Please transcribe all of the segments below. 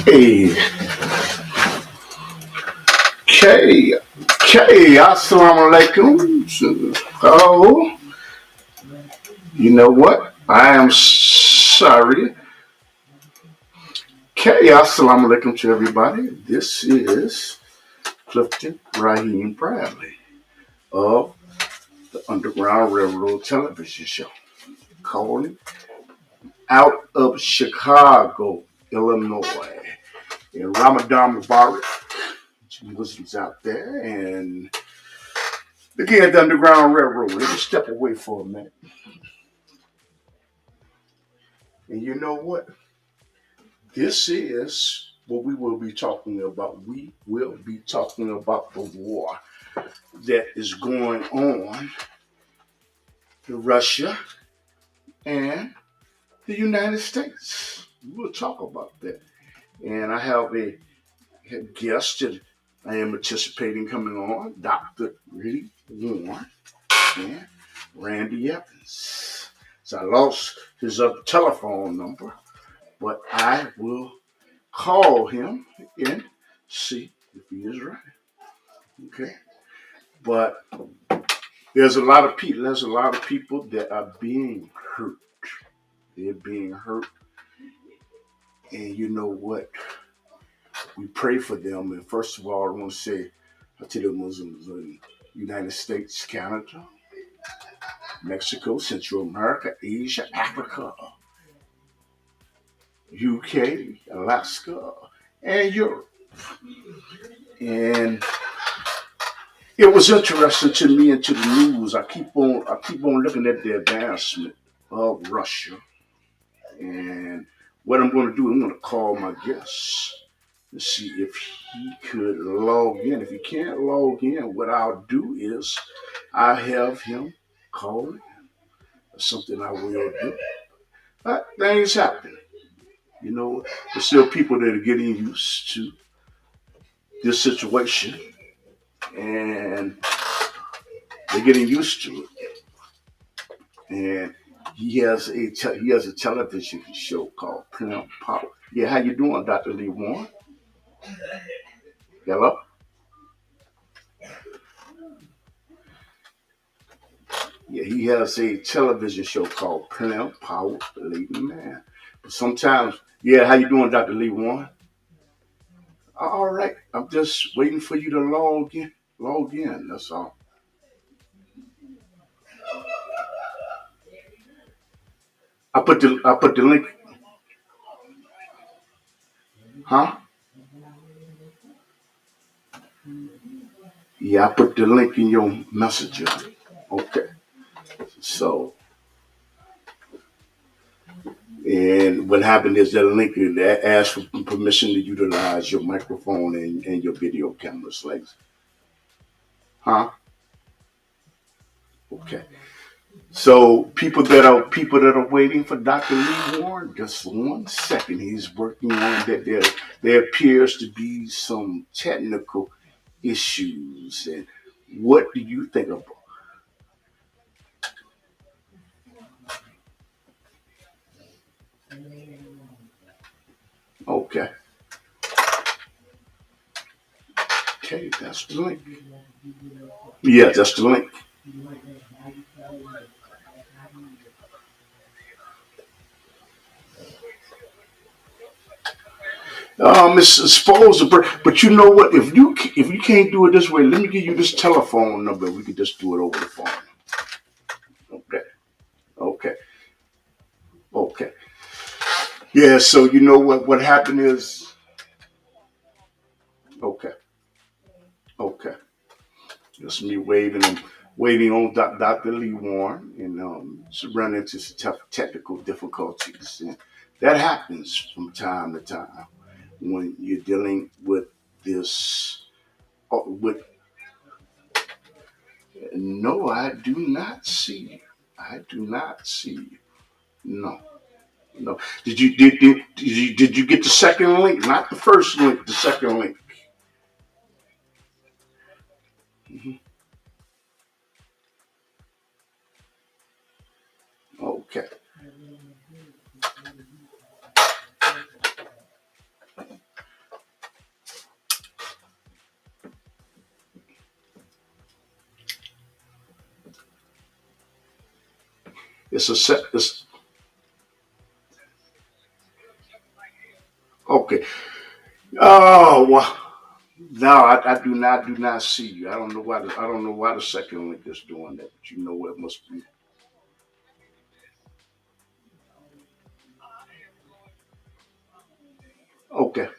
Hey, K, Assalamu alaikum. Oh, you know what? I am sorry. K, Assalamu alaikum to everybody. This is Clifton Raheem Bradley of the Underground Railroad television show, calling out of Chicago, Illinois. And Ramadan Mubarak, to you listeners out there. And again, the Underground Railroad. Let me step away for a minute. And you know what? This is what we will be talking about. We will be talking about the war that is going on in Russia and the United States. We'll talk about that. And I have a guest that I am anticipating coming on, Dr. Lee Warren and Randy Evans. So I lost his telephone number, but I will call him and see if he is right. Okay, but there's a lot of people. There's a lot of people that are being hurt. They're being hurt, and you know what? We pray for them. And first of all, I want to say to the Muslims in the United States, Canada, Mexico, Central America, Asia, Africa, UK, Alaska, and Europe. And it was interesting to me and to the news. I keep on looking at the advancement of Russia. And what I'm going to do, I'm going to call my guest and see if he could log in. If he can't log in, what I'll do is I have him call in. That's something I will do. But things happen. You know, there's still people that are getting used to this situation, and they're getting used to it. And he has a television show called Pimp Power. Yeah, how you doing, Dr. Lee Warren? Hello. Yeah, he has a television show called Pimp Power, believe me, man. But sometimes, yeah, how you doing, Dr. Lee Warren? All right, I'm just waiting for you to log in. Log in. That's all. I put the link. Huh? Yeah, I put the link in your messenger. Okay. So, and what happened is that link asks for permission to utilize your microphone and your video camera slides. Huh? Okay. So people that are waiting for Dr. Lee Warren, just 1 second. He's working on that. There appears to be some technical issues. And what do you think about? Okay. Okay, that's the link. Yeah, that's the link. It's supposed to, but you know what? If you can't do it this way, let me give you this telephone number. We could just do it over the phone. Okay, okay, okay. Yeah. So you know what? What happened is, okay, okay. Just me waiting on Dr. Lee Warren, and run into some tough technical difficulties, and that happens from time to time when you're dealing with this. With no, I do not see you. I do not see you. No, no. Did you get the second link? Not the first link. The second link. Mhm. Okay. It's a set. It's okay. Oh, well, no, I do not see you. I don't know why the second link is doing that. But you know what? It must be okay.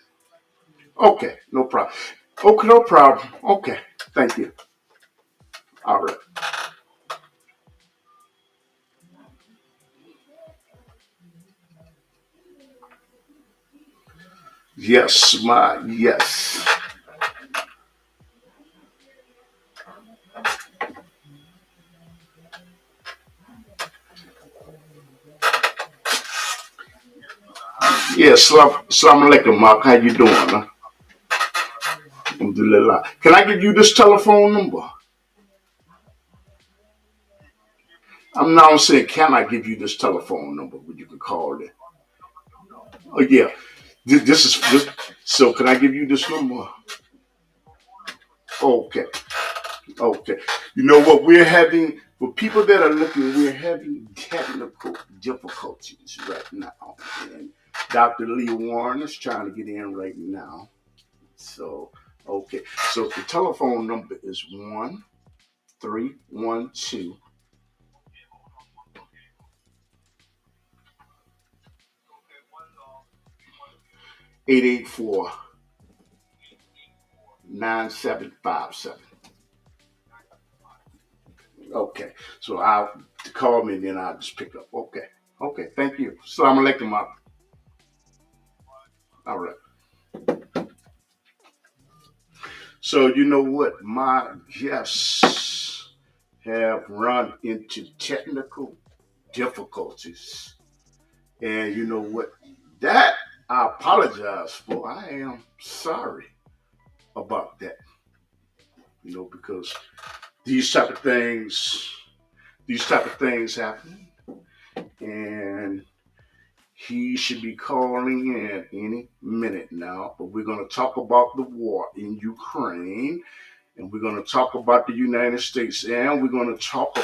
Okay, no problem. Okay, no problem. Okay, thank you. All right. Yes, my yes. Yes, salam alaikum, Mark. How you doing? Huh? Alhamdulillah. Can I give you this telephone number? I'm now saying, can I give you this telephone number where you can call it? Oh yeah, this is this. So can I give you this number? Okay, okay. You know what we're having for people that are looking, we're having technical difficulties right now, and Dr. Lee Warren is trying to get in right now. So okay, so the telephone number is 1-312-884-9757. Okay, so I'll call me and then I'll just pick up. Okay, okay, thank you. Salam alaikum. All right. So you know what? My guests have run into technical difficulties. And you know what? That I apologize for. I am sorry about that. You know, because these type of things, these type of things happen, and he should be calling in any minute now. But we're going to talk about the war in Ukraine, and we're going to talk about the United States, and we're going to talk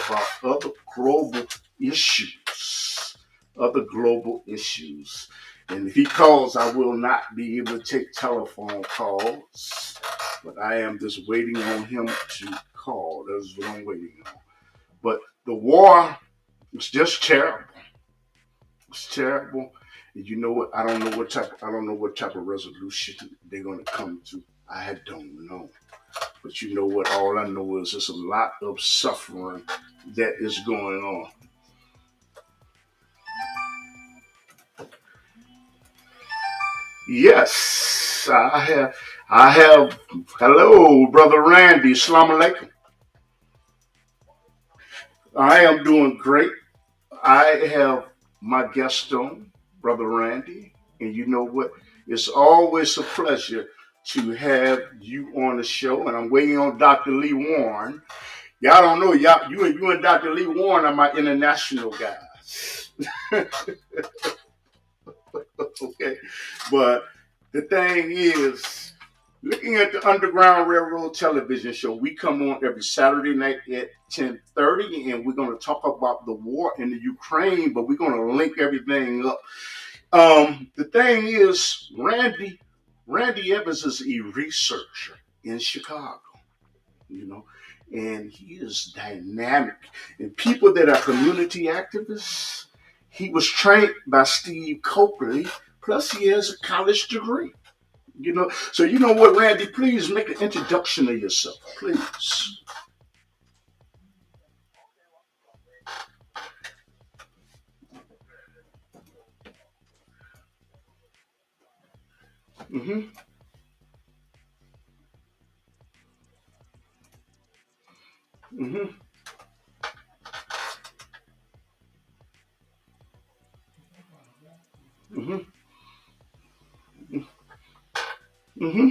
about global issues, other global issues. And if he calls, I will not be able to take telephone calls, but I am just waiting on him to call. That's what I'm waiting on. But the war is just terrible. It's terrible. And you know what? I don't know what type of resolution they're going to come to. I don't know. But you know what? All I know is there's a lot of suffering that is going on. Yes, I have. I have. Hello, brother Randy. Assalamu alaikum. I am doing great. I have my guest on, brother Randy, and you know what? It's always a pleasure to have you on the show. And I'm waiting on Dr. Lee Warren. Y'all don't know, you and Dr. Lee Warren are my international guys. Okay. But the thing is, looking at the Underground Railroad television show, we come on every Saturday night at 10:30, and we're going to talk about the war in the Ukraine, but we're going to link everything up. The thing is, Randy Evans is a researcher in Chicago, you know, and he is dynamic. And people that are community activists, he was trained by Steve Copley, plus he has a college degree. You know, so you know what, Randy? Please make an introduction of yourself, please. Mm-hmm. Mm-hmm. Mm-hmm. Mm-hmm.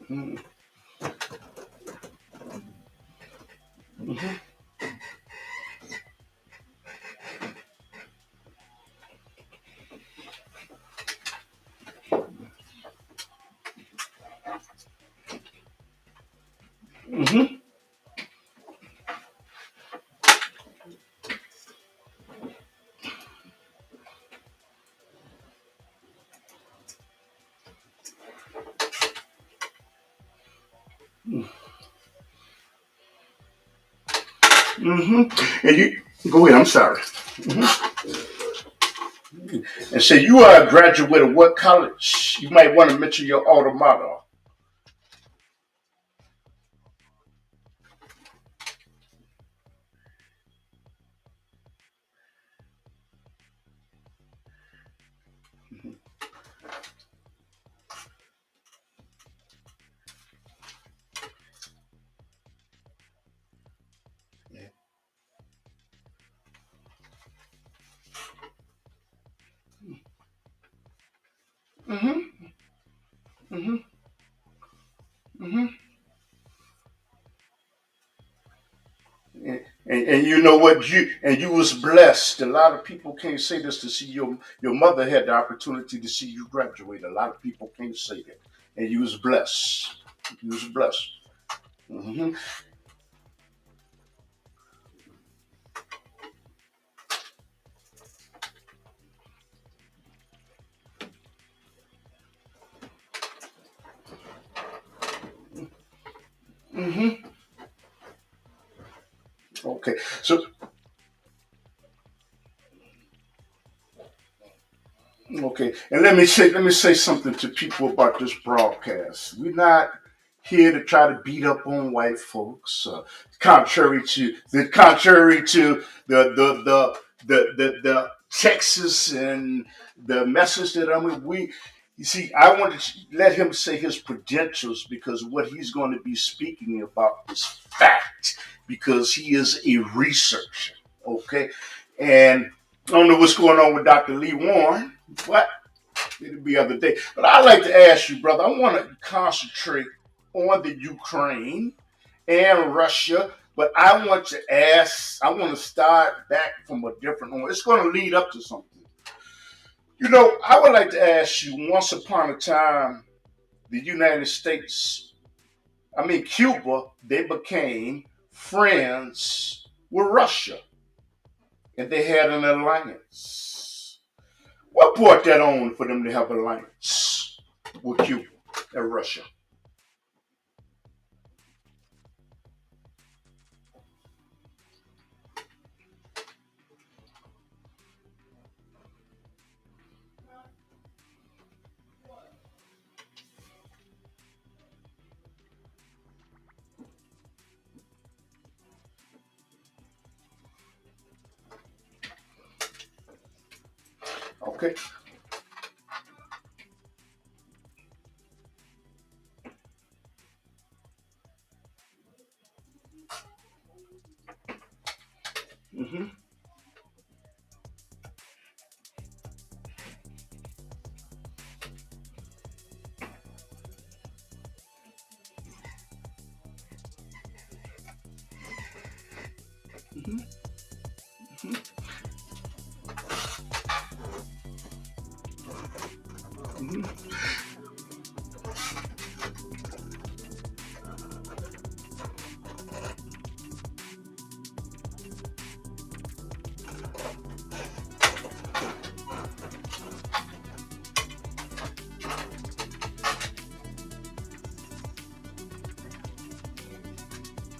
Mm-hmm. And you go ahead. I'm sorry. And say you are a graduate of what college? You might want to mention your alma mater. Mm-hmm. Mm-hmm. Mm-hmm. And you know what, you was blessed. A lot of people can't say this to see your mother had the opportunity to see you graduate. A lot of people can't say that, and you was blessed. You was blessed. Hmm. Hmm. Okay, so okay, and let me say something to people about this broadcast. We're not here to try to beat up on white folks. Contrary to the Texas and the message that I mean, we you see, I want to let him say his credentials because what he's going to be speaking about is fact because he is a researcher. Okay, and I don't know what's going on with Dr. Lee Warren. What? It'll be other day. But I'd like to ask you, brother, I want to concentrate on the Ukraine and Russia, but I want to start back from a different one. It's going to lead up to something. I would like to ask you, once upon a time, the United States, Cuba, they became friends with Russia and they had an alliance. What brought that on for them to have an alliance with Cuba and Russia? Okay. Hmm. Hmm. Hmm.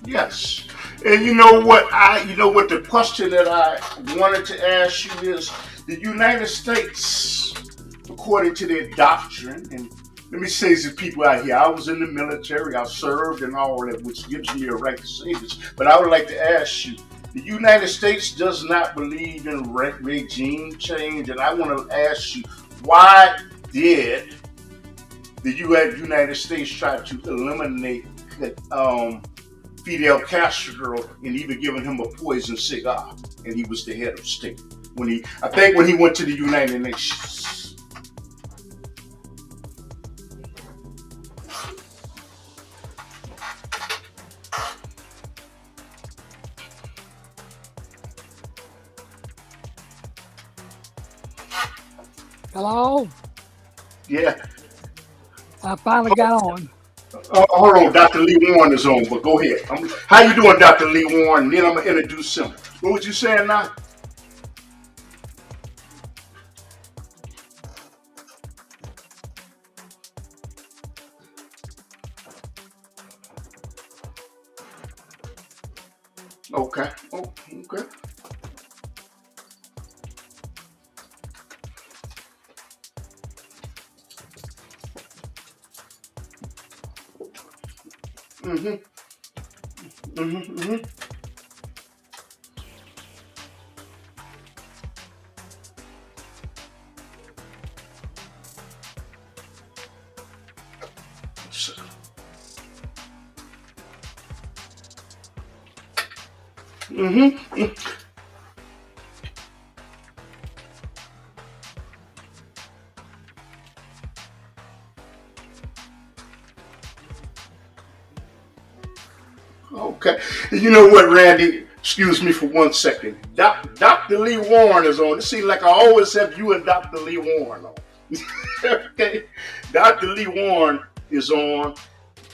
Yes. And you know what the question that I wanted to ask you is the United States, according to their doctrine, and let me say to people out here, I was in the military, I served and all that, which gives me a right to say this. But I would like to ask you, the United States does not believe in regime change, and I want to ask you, why did the United States try to eliminate um, Fidel Castro and even giving him a poison cigar, and he was the head of state I think when he went to the United Nations. Hello? Yeah. I finally got on. Hold on, Dr. Lee Warren is on, but go ahead. How you doing, Dr. Lee Warren? Then I'm gonna introduce him. What was you saying now? Okay. Mm-hmm. Mm-hmm. Mm-hmm. Mm-hmm. Okay. You know what, Randy? Excuse me for 1 second. Dr. Lee Warren is on. It seems like I always have you and Dr. Lee Warren on. Okay. Dr. Lee Warren is on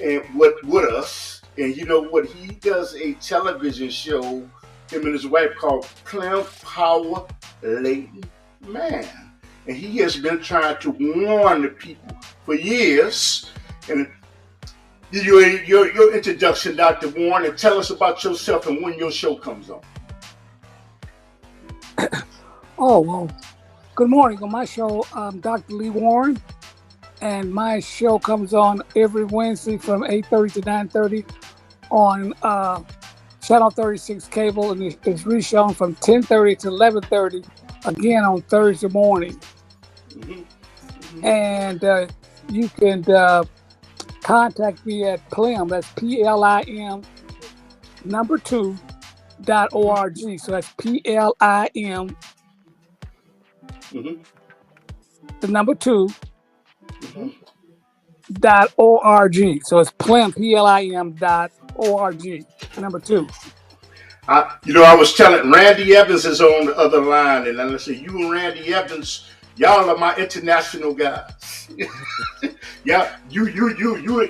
and with us. And you know what? He does a television show, him and his wife, called Plymouth Power Lady Man. And he has been trying to warn the people for years. And your introduction, Dr. Warren, and tell us about yourself and when your show comes on. Oh, well, good morning. On my show, I'm Dr. Lee Warren, and my show comes on every Wednesday from 8:30 to 9:30 on Channel 36 cable, and it's reshown from 10:30 to 11:30 again on Thursday morning. Mm-hmm. Mm-hmm. And you can contact me at PLIM, that's PLIM number 2.org. So that's PLIM Mm-hmm. the number 2 Mm-hmm. .org. So it's PLIM.org, number 2. I was telling Randy Evans is on the other line, and let's say you and Randy Evans, y'all are my international guys. Yeah, you,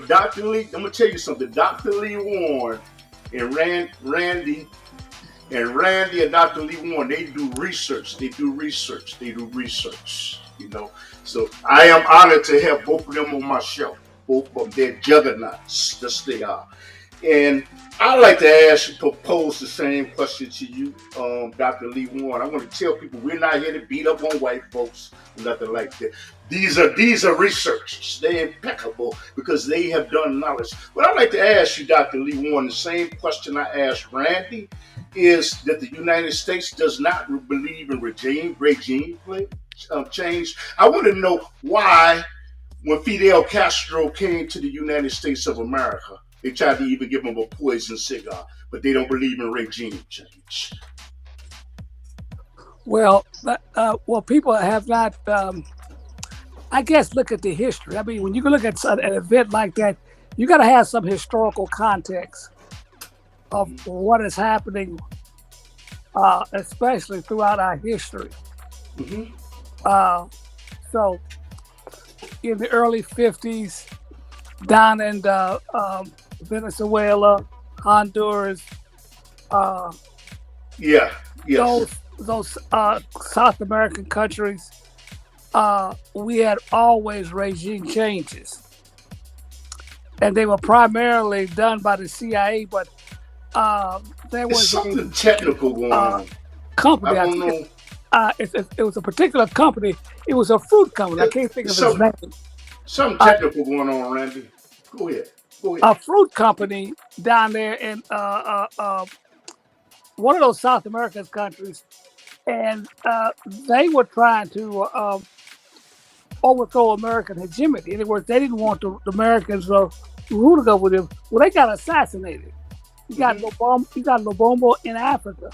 Dr. Lee. I'm gonna tell you something. Dr. Lee Warren and Randy and Dr. Lee Warren, they do research. You know, so I am honored to have both of them on my show. Both of them, they're juggernauts. Yes, they are. And I'd like to propose the same question to you, Dr. Lee Warren. I want to tell people we're not here to beat up on white folks, nothing like that. These are researchers. They're impeccable because they have done knowledge. But I'd like to ask you, Dr. Lee Warren, the same question I asked Randy, is that the United States does not believe in regime change. I want to know why, when Fidel Castro came to the United States of America, they tried to even give him a poison cigar, but they don't believe in regime change. Well, people have not, I guess, look at the history. I mean, when you can look at an event like that, you got to have some historical context of what is happening, especially throughout our history. Mm-hmm. So, in the early 50s, down in Venezuela, Honduras, Yeah. Yes. those South American countries, we had always regime changes, and they were primarily done by the CIA. But there There's was something technical going on. company. I don't know. It was a particular company. It was a fruit company. I can't think of its name. Something technical going on, Randy. Go ahead. A fruit company down there in one of those South American countries, and they were trying to overthrow American hegemony. In other words, they didn't want the Americans ruling over them. Well, they got assassinated. You got Lobombo in Africa.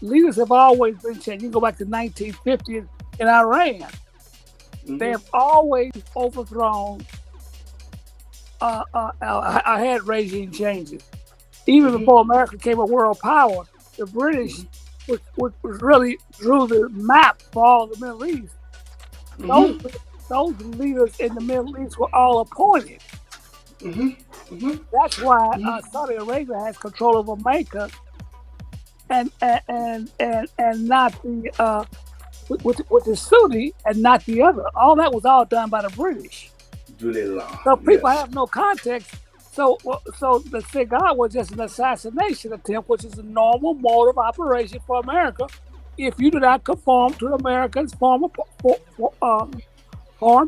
Leaders have always been changed. You go back to 1950 in Iran. Mm-hmm. They have always overthrown. I had regime changes. Even before America became a world power, the British, which really drew the map for all the Middle East, those leaders in the Middle East were all appointed. That's why Saudi Arabia has control over Mecca, and not the with the Sunni and not the other. All that was all done by the British. So people have no context. So the cigar was just an assassination attempt, which is a normal mode of operation for America if you do not conform to Americans' foreign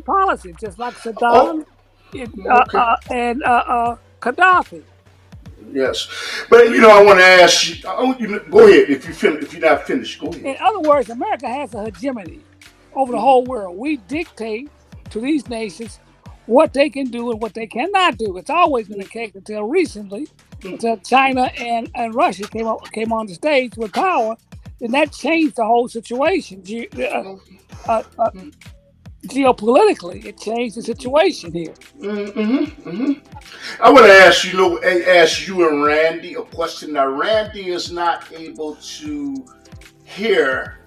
policy, just like Saddam and Gaddafi. Yes, but I want to ask you. Go ahead if you if you're not finished. Go ahead. In other words, America has a hegemony over the whole world. We dictate to these nations what they can do and what they cannot do. It's always been the case until recently, until China and Russia came on the stage with power, and that changed the whole situation. Uh, uh, Geopolitically, it changed the situation here. I want to ask ask you and Randy a question. Now, Randy is not able to hear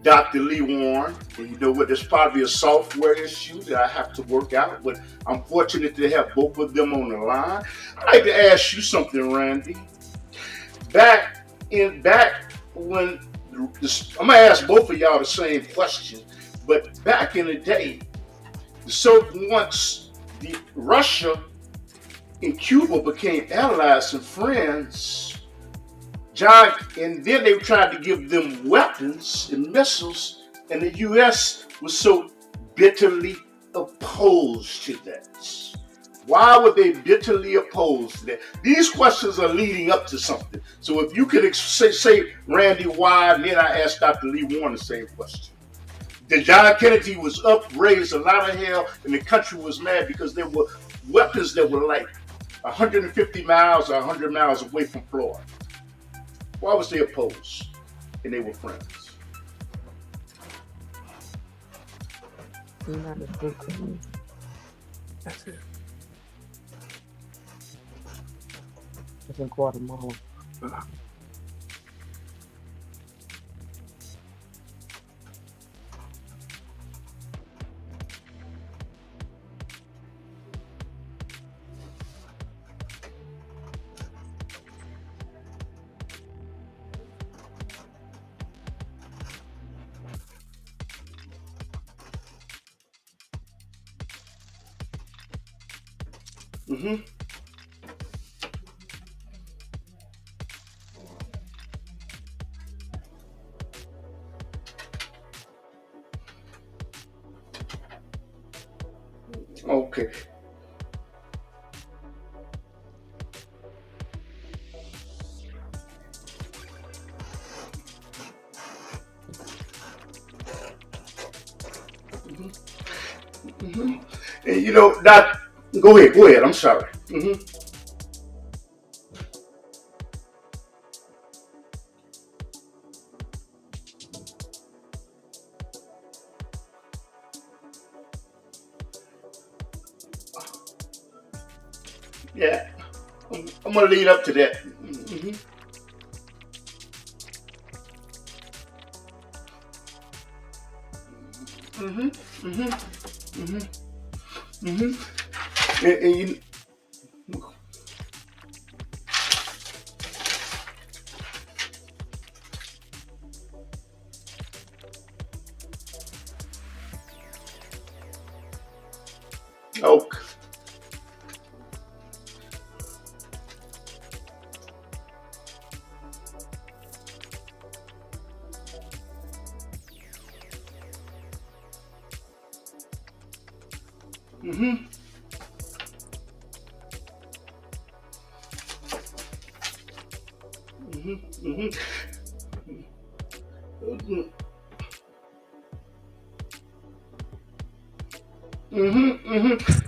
Dr. Lee Warren, and you know what? There's probably a software issue that I have to work out, but I'm fortunate to have both of them on the line. I'd like to ask you something, Randy. Back when I'm gonna ask both of y'all the same question, but back in the day, so once the Russia and Cuba became allies and friends, and then they tried to give them weapons and missiles, and the U.S. was so bitterly opposed to that. Why were they bitterly opposed to that? These questions are leading up to something. So if you could say, Randy, why, and then I asked Dr. Lee Warren the same question. That John Kennedy was up, raised a lot of hell, and the country was mad because there were weapons that were like 150 miles or 100 miles away from Florida. Why was they opposed? And they were friends. That's it. It's in Guatemala. Mm-hmm. Okay. Mm-hmm. And not. Go ahead. Go ahead. I'm sorry. Mm-hmm. Yeah. I'm gonna lead up to that. Mm-hmm. Mm-hmm. Mm-hmm. Mm-hmm. Mm-hmm. And okay. Mm-hmm. Mm-hmm. Mm-hmm. Mm-hmm. Mm-hmm.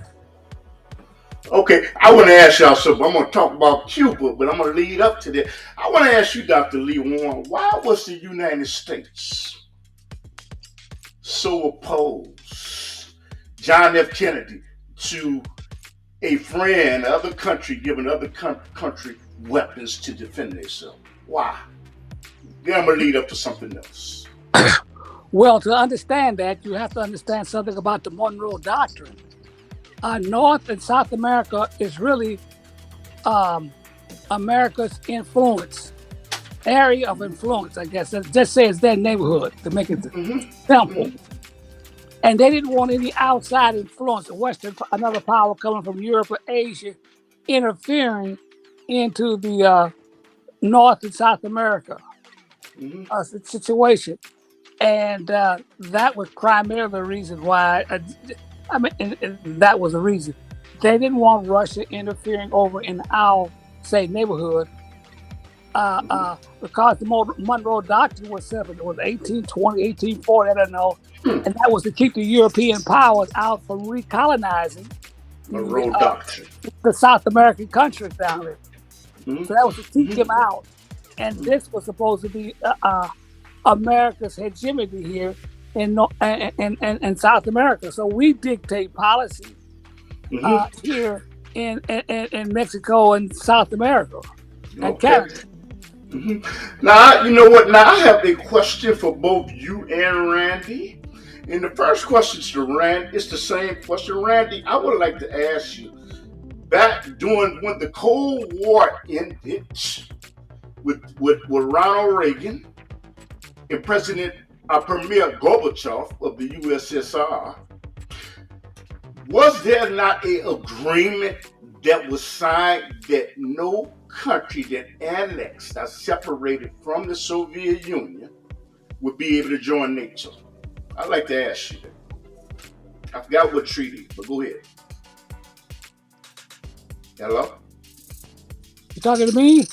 Okay, I want to ask y'all something. I'm going to talk about Cuba, but I'm going to lead up to that. I want to ask you, Dr. Lee Warren, why was the United States so opposed, John F. Kennedy, to a friend, other country, giving other country weapons to defend themselves? Why? Then I'm going to lead up to something else. Well, to understand that, you have to understand something about the Monroe Doctrine. North and South America is really America's influence, area of influence, I guess. Just say it's their neighborhood to make it simple. Mm-hmm. And they didn't want any outside influence, another power coming from Europe or Asia, interfering into the North and South America Mm-hmm. situation. And that was primarily the reason why. And that was the reason they didn't want Russia interfering over in our say neighborhood, because the Monroe Doctrine was set up. It was 1820, 1840, I don't know. And that was to keep the European powers out from recolonizing Monroe Doctrine. the South American countries down there. Mhm. So that was to keep Mhm. them out. And this was supposed to be America's hegemony here in South America. So we dictate policy Mhm. here in Mexico and South America and Okay. Canada. Mhm. Now, you know what? Now, I have a question for both you and Randy. And the first question to Randy is the same question. Randy, I would like to ask you, back during when the Cold War ended with Ronald Reagan and President Premier Gorbachev of the USSR, was there not an agreement that was signed that no country that annexed or separated from the Soviet Union would be able to join NATO? I'd like to ask you that. I forgot what treaty, but go ahead. Hello? You talking to me?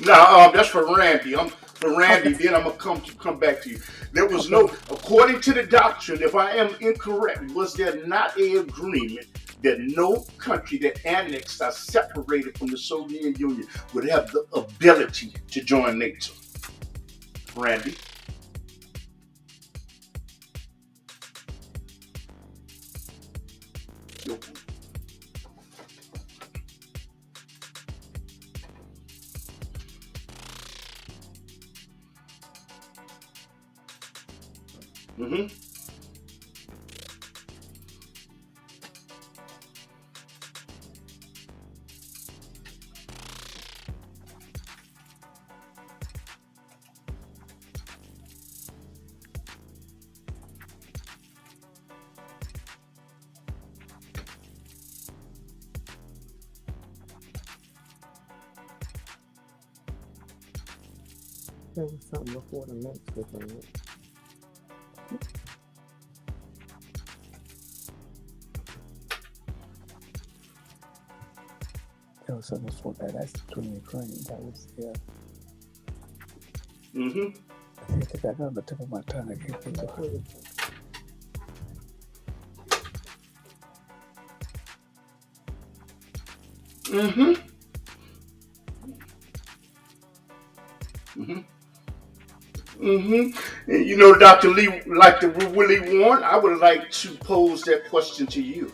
No, that's for Randy. For Randy, then I'm gonna come back to you. There was no, according to the doctrine, if I am incorrect, was there not an agreement that no country that annexed or separated from the Soviet Union would have the ability to join NATO? Randy? Mm-hmm. There was something before the next agreement. There was something before that. That's between Ukraine. That was, yeah. Mm-hmm. I think I got it on the tip of my tongue. I can't think of it. Mm-hmm. Mm-hmm. Mm-hmm. And you know, Dr. Lee, like the Willie Warren, I would like to pose that question to you.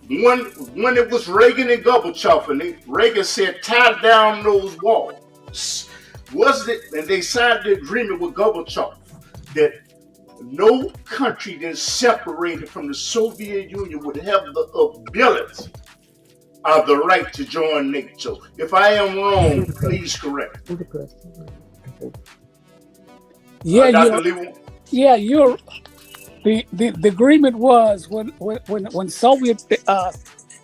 When it was Reagan and Gorbachev, and Reagan said, "Tie down those walls," was it? And they signed the agreement with Gorbachev that no country that is separated from the Soviet Union would have the ability or the right to join NATO. If I am wrong, please correct. Budapest. Yeah, Dr. Lee. you're the agreement was when Soviet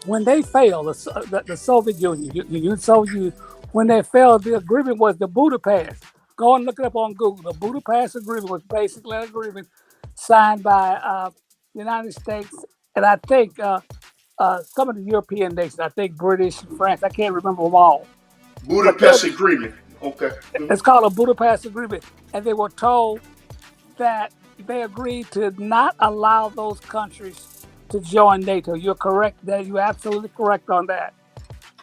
when they failed the Soviet Union, when they failed, the agreement was the Budapest. Go and look it up on Google. The Budapest Agreement was basically an agreement signed by the United States and I think some of the European nations. I think British and France. I can't remember them all. Budapest Agreement. Okay. It's called a Budapest Agreement, and they were told that they agreed to not allow those countries to join NATO. You're correct. That you're absolutely correct on that.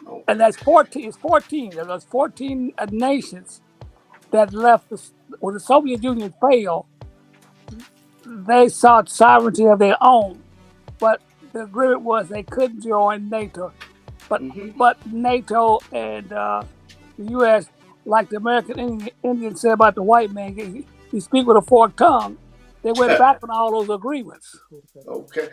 Okay. And that's 14. It's 14. There's 14 nations that left. When the Soviet Union failed, they sought sovereignty of their own. But the agreement was they couldn't join NATO. But NATO and the U.S., like the American Indians say about the white man, he speak with a forked tongue. They went back on all those agreements. Okay.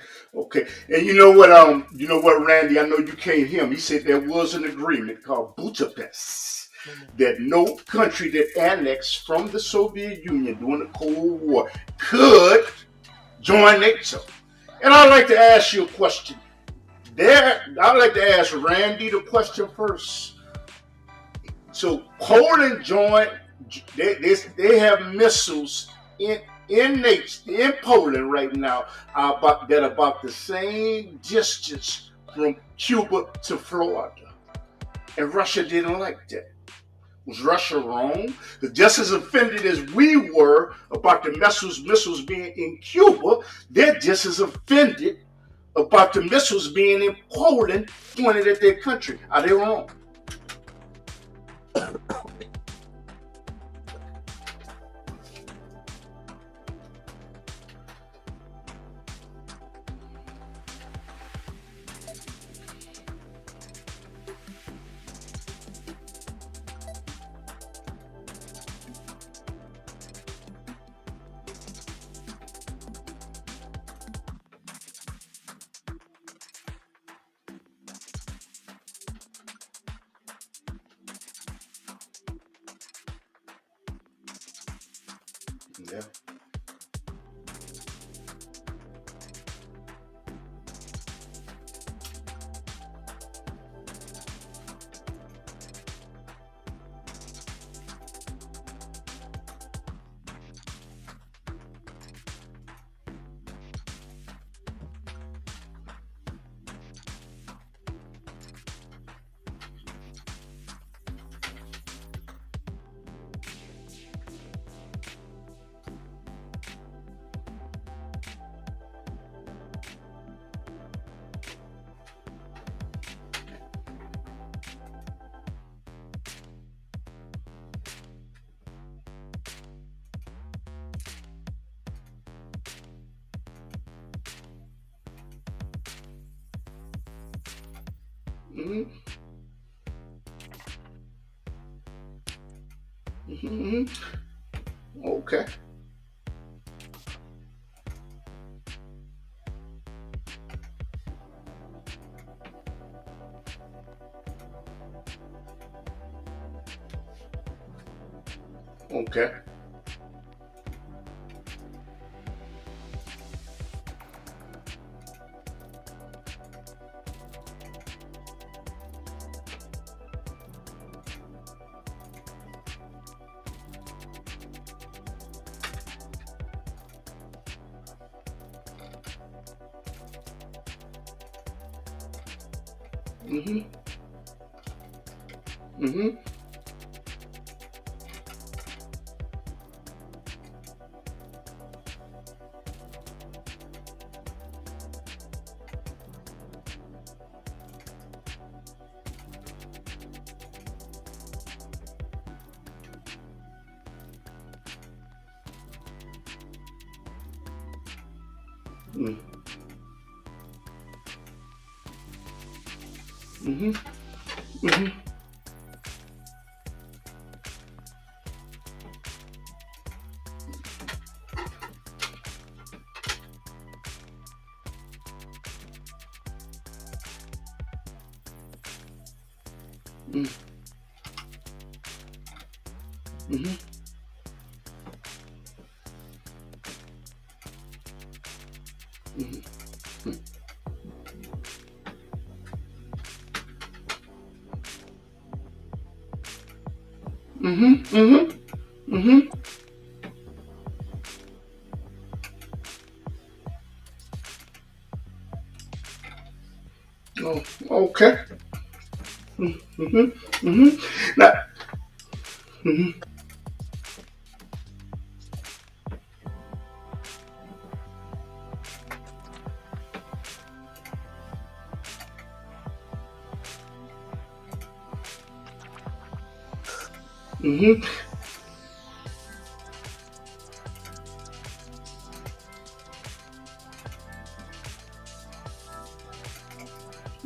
And you know what, Randy? I know you can't hear him. He said there was an agreement called Budapest that no country that annexed from the Soviet Union during the Cold War could join NATO. And I'd like to ask you a question. I'd like to ask Randy the question first. So Poland joined. They have missiles in Poland right now about the same distance from Cuba to Florida. And Russia didn't like that. Was Russia wrong? Just as offended as we were about the missiles being in Cuba, they're just as offended about the missiles being in Poland pointed at their country. Are they wrong? Yeah. Mm-hmm. Mm-hmm. Okay. Okay. Mm-hmm. Mm-hmm. Mm-hmm. Mm-hmm. Mm-hmm. Mm-hmm. Mm-hmm. Mm-hmm. Oh, okay. Mm-hmm. Mm-hmm. Now, mm-hmm. Mm-hmm.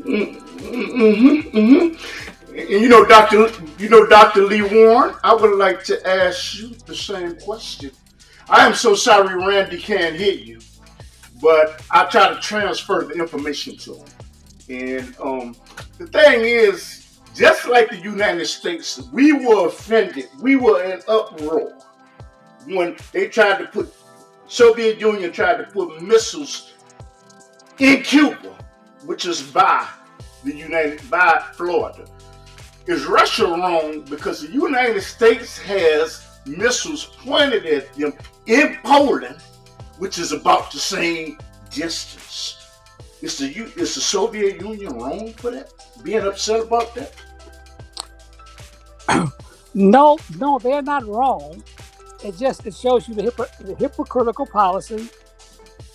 Mm-hmm. Mm-hmm. And Dr. Lee Warren, I would like to ask you the same question. I am so sorry Randy can't hear you, but I try to transfer the information to him. And the thing is, just like the United States, we were offended. We were in uproar when they tried to put Soviet Union tried to put missiles in Cuba, which is by Florida. Is Russia wrong because the United States has missiles pointed at them in Poland, which is about the same distance? Is the Soviet Union wrong for that? Being upset about that? No, no, they're not wrong. It shows you the hypocritical policy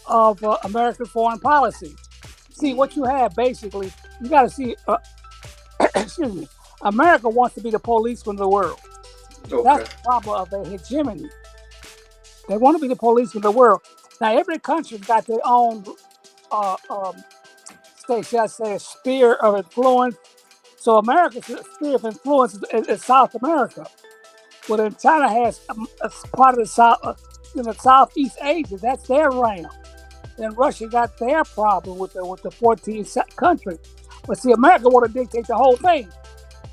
of American foreign policy. See what you have basically. You got to see. Excuse me. America wants to be the policeman of the world. Okay. That's the problem of their hegemony. They want to be the policeman of the world. Now, every country's got their own, uh, um, shall I say, a sphere of influence. So America's sphere of influence is South America. Well, then China has a part of the South, Southeast Asia. That's their realm. Then Russia got their problem with the 14 countries. But see, America want to dictate the whole thing.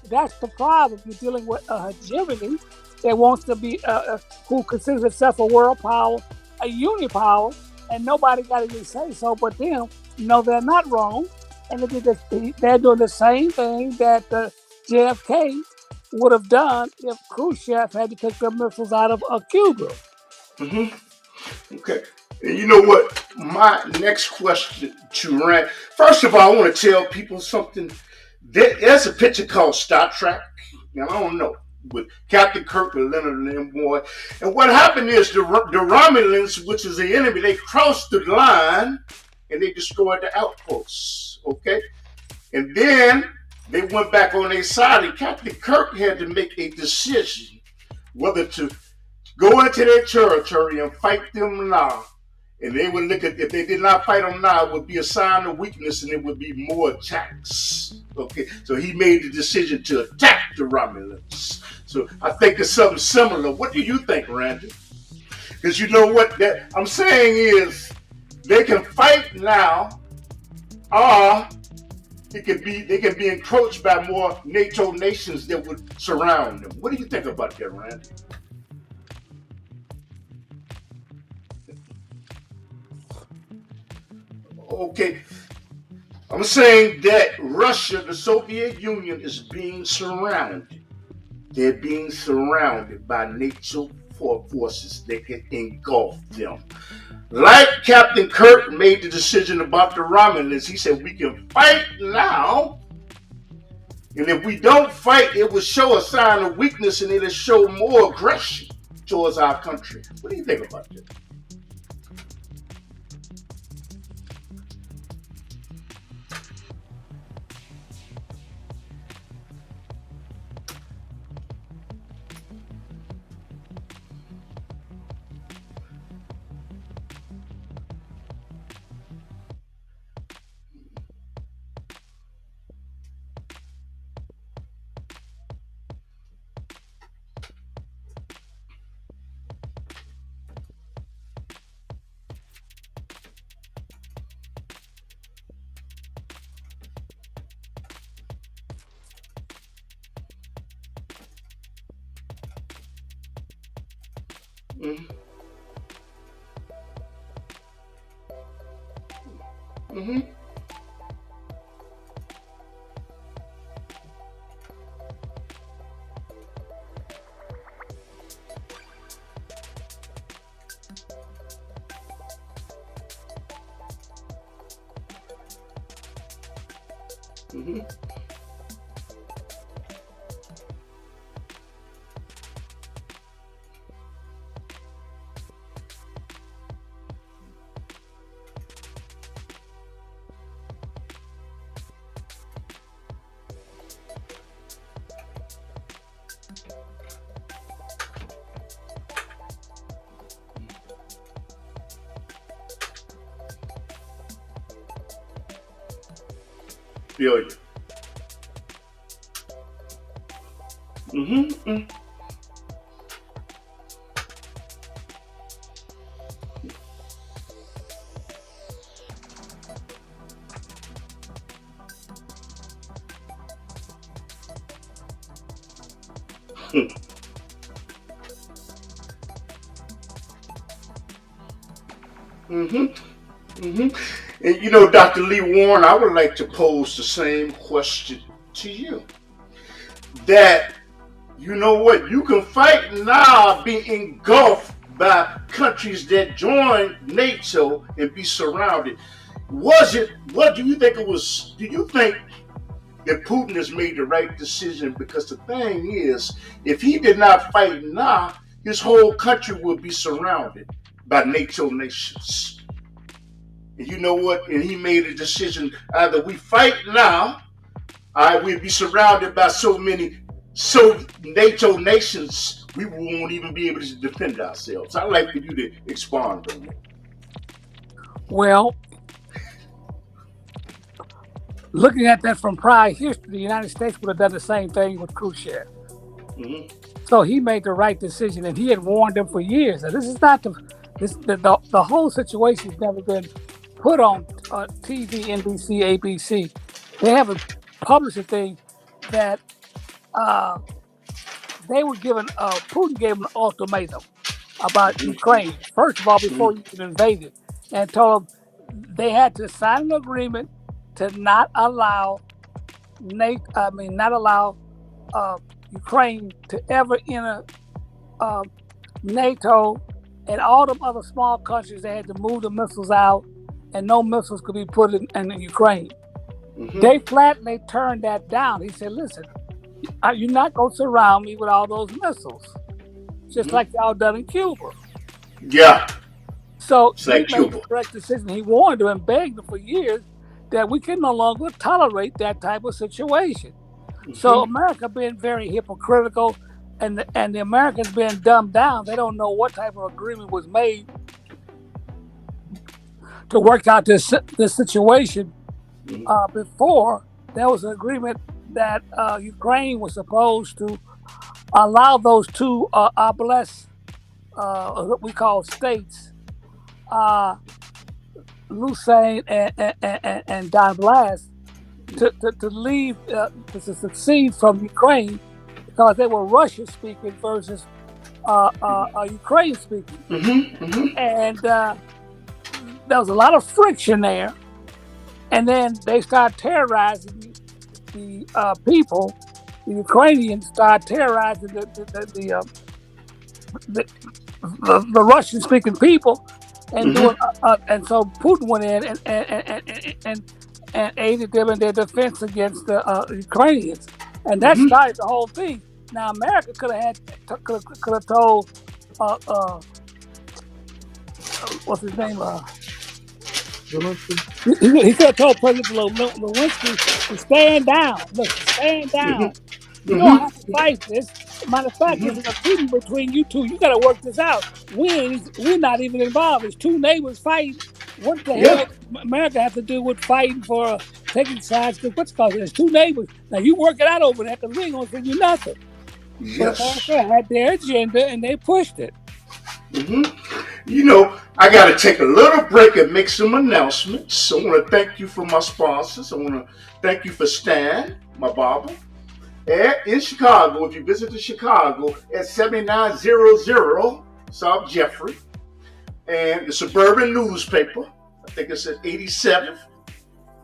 That's the problem. You're dealing with a hegemony that wants to be, who considers itself a world power, a unipower, and nobody got any say so but them. No, they're not wrong. And they're doing the same thing that JFK would have done if Khrushchev had to take the missiles out of Cuba. Okay. And you know what? My next question to Rand. First of all, I want to tell people something. There's a picture called Star Trek. And I don't know. With Captain Kirk and Leonard Nimoy. And what happened is the Romulans, which is the enemy, they crossed the line and they destroyed the outposts. Okay? And then they went back on their side, and Captain Kirk had to make a decision whether to go into their territory and fight them now. And they would look at, if they did not fight them now, it would be a sign of weakness and it would be more attacks. Okay, so he made the decision to attack the Romulans. So I think it's something similar. What do you think, Randy? Because you know what that I'm saying is they can fight now, or they can be encroached by more NATO nations that would surround them. What do you think about that, Randy? Okay, I'm saying that Russia, the Soviet Union, is being surrounded. They're being surrounded by NATO forces that can engulf them. Like Captain Kirk made the decision about the Romulans, he said we can fight now, and if we don't fight, it will show a sign of weakness and it'll show more aggression towards our country. What do you think about that? Mm-hmm. Mm-hmm. Mm-hmm. Feel you. Mm-hmm. Mm-hmm. Mm-hmm. And you know, Dr. Lee Warren, I would like to pose the same question to you. That, you know what, you can fight now, be engulfed by countries that join NATO and be surrounded. Was it, what do you think it was, do you think if Putin has made the right decision, because the thing is, if he did not fight now, his whole country would be surrounded by NATO nations. And you know what? And he made a decision: either we fight now, we'd be surrounded by so NATO nations, we won't even be able to defend ourselves. I'd like for you to expand on that. Well, looking at that from prior history, the United States would have done the same thing with Khrushchev. Mm-hmm. So he made the right decision, and he had warned them for years. Now, this is not the whole situation has never been put on TV, NBC, ABC. They haven't published a thing that they were given. Putin gave them an ultimatum about Ukraine. First of all, before you can invade it, and told them they had to sign an agreement to not allow Ukraine to ever enter NATO, and all them other small countries. They had to move the missiles out, and no missiles could be put in Ukraine. Mm-hmm. They flatly turned that down. He said, "Listen, you're not going to surround me with all those missiles, just like y'all done in Cuba." Yeah. So It's he like made Cuba. the correct decision. He warned them and begged them for years that we can no longer tolerate that type of situation. Mm-hmm. So America being very hypocritical, and the Americans being dumbed down. They don't know what type of agreement was made to work out this situation. Before there was an agreement that Ukraine was supposed to allow those two oblast, what we call states, Lusain and Donbass, to leave, to secede from Ukraine, because they were Russian speaking versus Ukraine speaking. Mm-hmm. Mm-hmm. And there was a lot of friction there. And then they started terrorizing the people. The Ukrainians started terrorizing the Russian-speaking people, and doing. And so Putin went in and aided them in their defense against the Ukrainians, and that started the whole thing. Now America could have told what's his name? He could have told President Lewinsky to stand down. Look, stand down. You don't have to fight this. Matter of fact, there's an agreement between you two. You got to work this out. We're not even involved. It's two neighbors fighting. What the hell America have to do with fighting for taking sides? Because what's called there's two neighbors. Now you work it out over there, because we ain't gonna send you nothing. Yes. But America had their agenda and they pushed it. You know, I got to take a little break and make some announcements. I want to thank you for my sponsors. I want to thank you for Stan, my barber. And in Chicago, if you visit Chicago, at 7900 South Jeffrey, and the Suburban Newspaper, I think it's at 87th,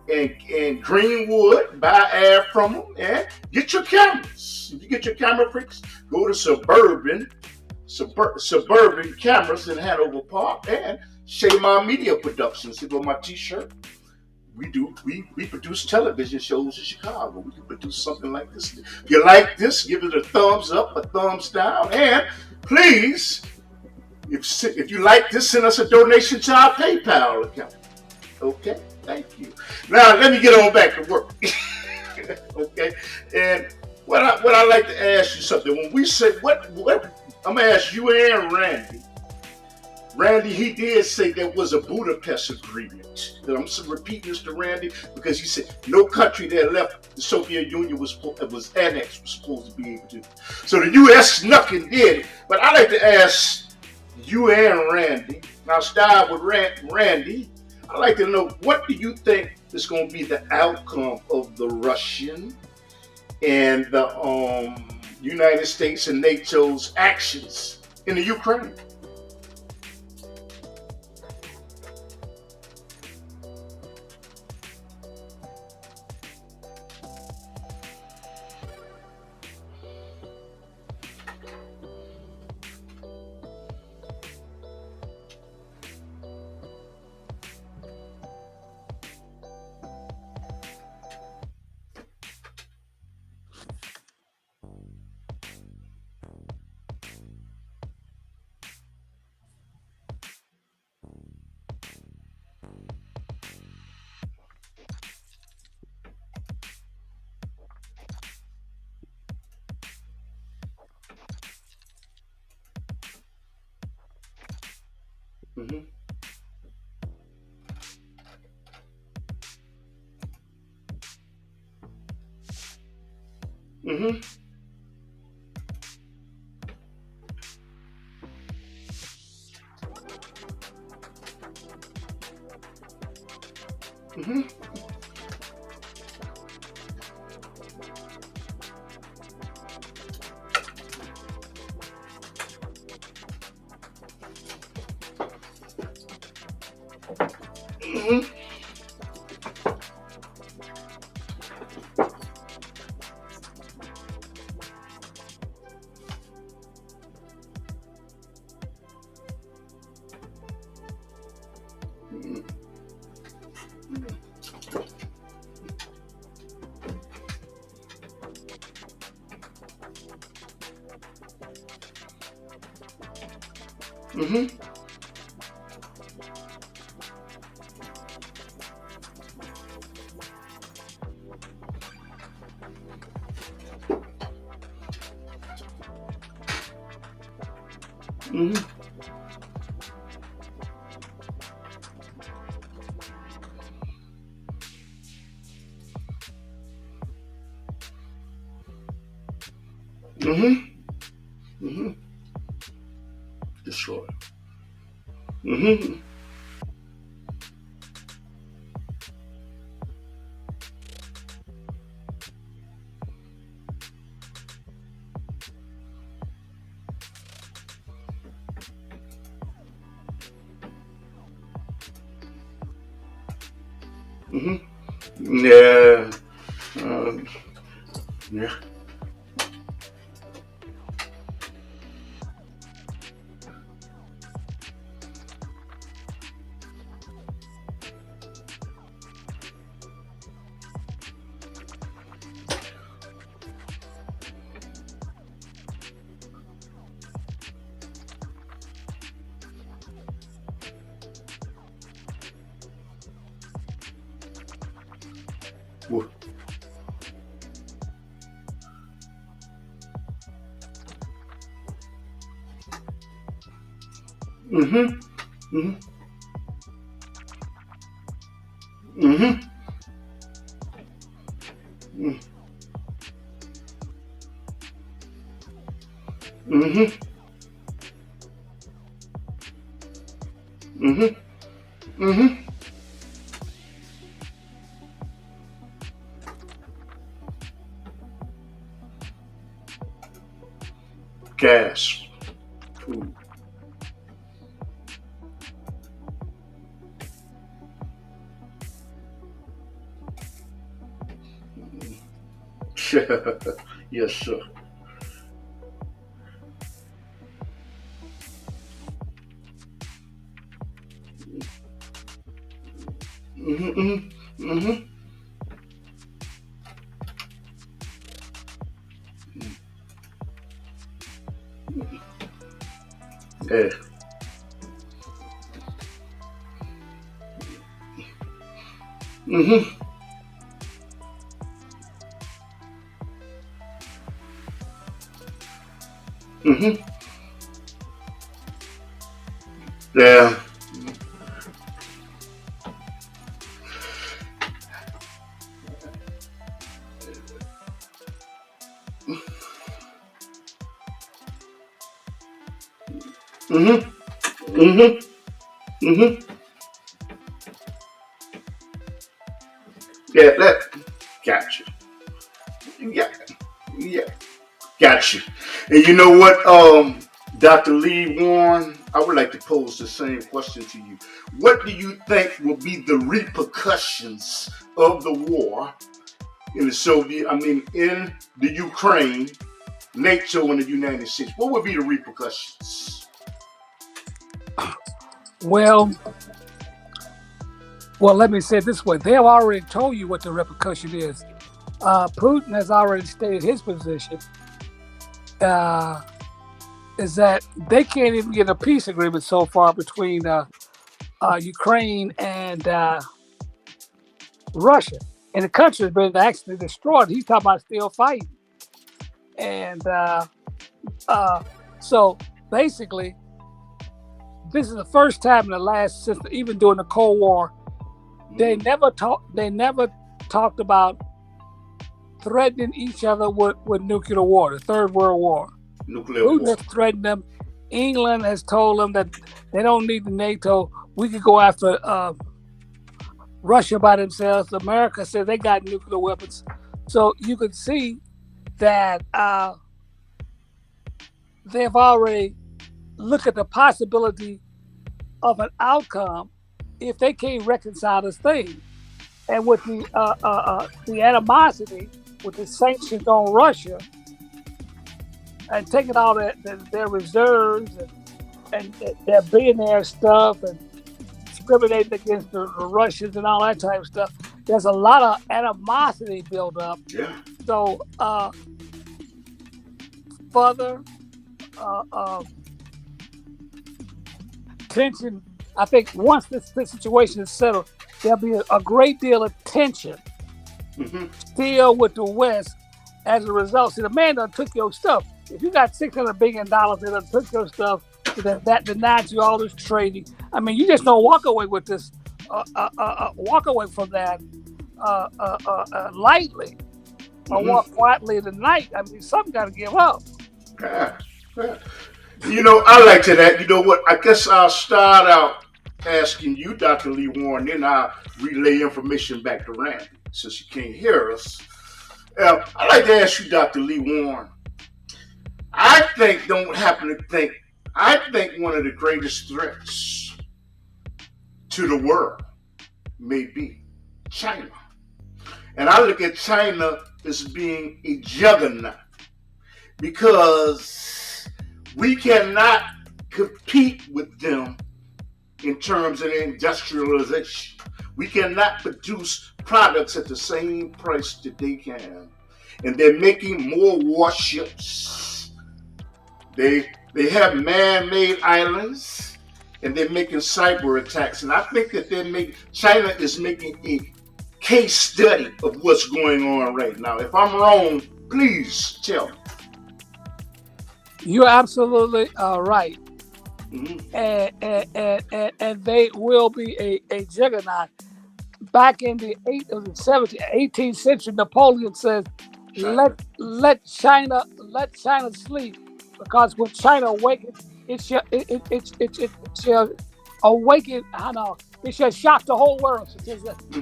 and Greenwood, buy ad from them, and get your cameras. If you get your camera freaks, go to Suburban Cameras in Hanover Park, and Shaymar Media Productions. See on my t-shirt. We produce television shows in Chicago. We can produce something like this. If you like this, give it a thumbs up, a thumbs down, and please, if you like this, send us a donation to our PayPal account. Okay, thank you. Now let me get on back to work. Okay, and what I like to ask you something. When we say what I'm gonna ask you and Randy. Randy, he did say there was a Budapest agreement. And I'm repeating this to Randy because he said no country that left the Soviet Union was annexed was supposed to be able to. So the U.S. snuck and did it. But I like to ask you and Randy. Now start with Randy. I'd like to know, what do you think is going to be the outcome of the Russian and the United States and NATO's actions in the Ukraine? Mm-hmm. Mm-hmm. Mm-hmm. Mm-hmm. Mm-hmm. Mm-hmm. Mm-hmm. Mm-hmm. Destroy. Mm-hmm. Mm-hmm. Yeah. Um, yeah. Well, mm-hmm. Mm-hmm. Mm-hmm. Mm-hmm. Mm-hmm. Mm-hmm. Gas. Food. Yes, sir. Mm-hmm. Mm-hmm. Mm-hmm. Yeah. Mm-hmm. Mm-hmm. Yeah. Mm-hmm. Mm-hmm. Mm-hmm. Yeah, that got you. Yeah. Yeah. Got you. And you know what, Dr. Lee Warren, I would like to pose the same question to you. What do you think will be the repercussions of the war in the Soviet, in the Ukraine, NATO, and the United States? What would be the repercussions? Well, well, let me say it this way: they have already told you what the repercussion is. Putin has already stated his position. Uh, is that they can't even get a peace agreement so far between Ukraine and Russia, and the country has been actually destroyed. He's talking about still fighting, and uh, so basically, this is the first time in the last, since even during the Cold War, they never talked about threatening each other with nuclear war, the Third World War. Nuclear Putin war. has threatened them. England has told them that they don't need the NATO. We could go after Russia by themselves. America said they got nuclear weapons. So you can see that they've already looked at the possibility of an outcome if they can't reconcile this thing. And with the animosity, with the sanctions on Russia, and taking all their reserves and their billionaire stuff and discriminating against the Russians and all that type of stuff, there's a lot of animosity built up. Yeah. So further tension, I think once this situation is settled, there'll be a great deal of tension still with the West as a result. See, the man done took your stuff. If you got $600 billion, they done took your stuff, that denied you all this trading. I mean, you just don't walk away with this, walk away from that lightly or walk quietly in the night. I mean, something got to give up. Yeah. You know, I like to that. You know what? I guess I'll start out asking you, Dr. Lee Warren, then I'll relay information back to Randy, since you can't hear us. I'd like to ask you, Dr. Lee Warren. I think one of the greatest threats to the world may be China. And I look at China as being a juggernaut because we cannot compete with them in terms of industrialization. We cannot produce products at the same price that they can. And they're making more warships. They have man-made islands, and they're making cyber attacks. And I think that China is making a case study of what's going on right now. If I'm wrong, please tell me. You're absolutely right. And they will be a juggernaut. Back in the 18th century, Napoleon says, let China sleep, because when China awakens, it shall awaken. I know it shall shock the whole world.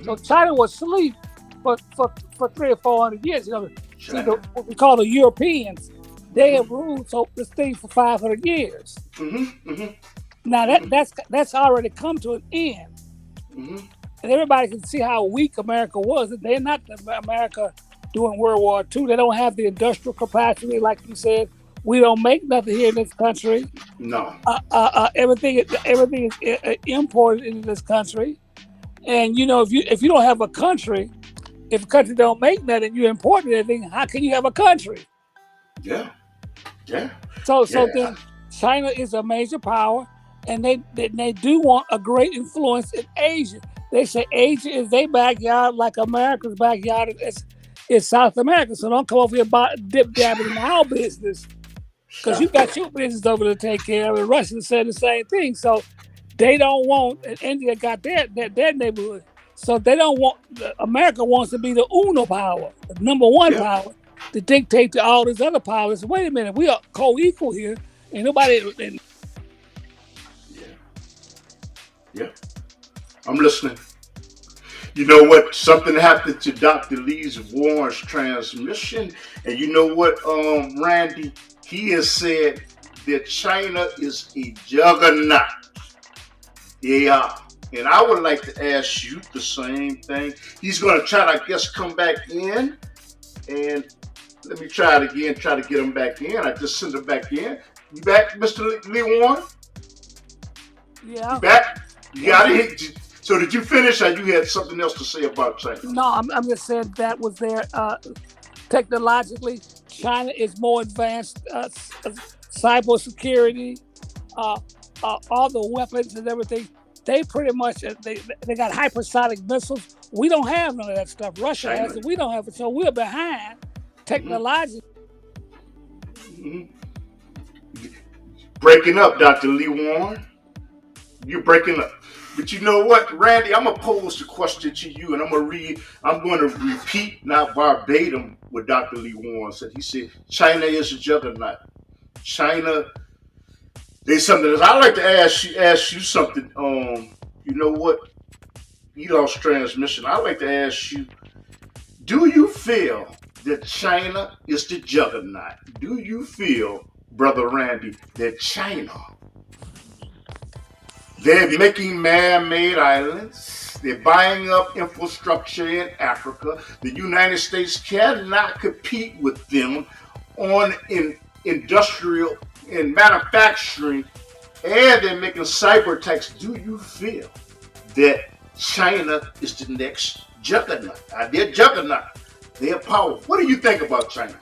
So China was asleep for 300 or 400 years. You know, see, what we call the Europeans, they have ruled this thing for 500 years. Now that's already come to an end, and everybody can see how weak America was. They're not America during World War II. They don't have the industrial capacity, like you said. We don't make nothing here in this country. No. Everything is imported into this country, and you know, if you don't have a country, if a country don't make nothing, you import anything. How can you have a country? Yeah. So then China is a major power, and they do want a great influence in Asia. They say Asia is their backyard, like America's backyard is South America. So don't come over here dip-dabbing in our business, because you got your business over to take care of. And Russia said the same thing. So they don't want, and India got their neighborhood. So they don't want, America wants to be the UNO power, the number one power, to dictate to all these other powers. Wait a minute, we are co-equal here. Ain't nobody. Yeah. I'm listening. You know what? Something happened to Dr. Lee Warren's transmission. And you know what, Randy? He has said that China is a juggernaut. They are. And I would like to ask you the same thing. He's going to try to, I guess, come back in. And let me try it again, try to get him back in. I just sent him back in. You back, Mr. Lee Warren? Yeah. You back? You got it? So did you finish, or you had something else to say about China? No, I'm just saying that was there. Technologically, China is more advanced. Cyber security, all the weapons and everything. They pretty much they got hypersonic missiles. We don't have none of that stuff. Russia has it. We don't have it. So we're behind technologically. Breaking up, Dr. Lee Warren. You're breaking up. But you know what, Randy? I'm gonna pose the question to you, and I'm gonna read. I'm going to repeat, not verbatim, what Dr. Lee Warren said. He said, "China is a juggernaut. China." There's something else. I'd like to ask you something. You know what? You lost transmission. I'd like to ask you: do you feel that China is the juggernaut? Do you feel, Brother Randy, that China? They're making man-made islands. They're buying up infrastructure in Africa. The United States cannot compete with them on industrial and manufacturing, and they're making cyber attacks. Do you feel that China is the next juggernaut? They're juggernaut. They're powerful. What do you think about China?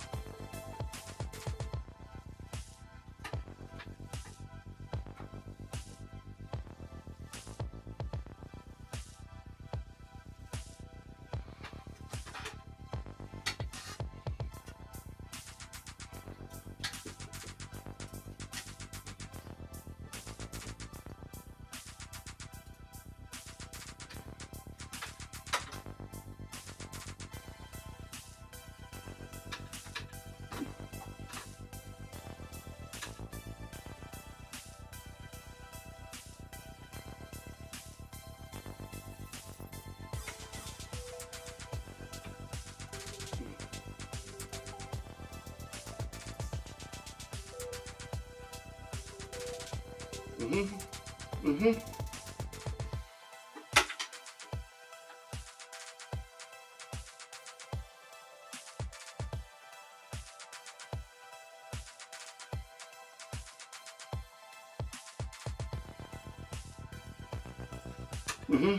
Mm-hmm. Mm-hmm. Mm-hmm.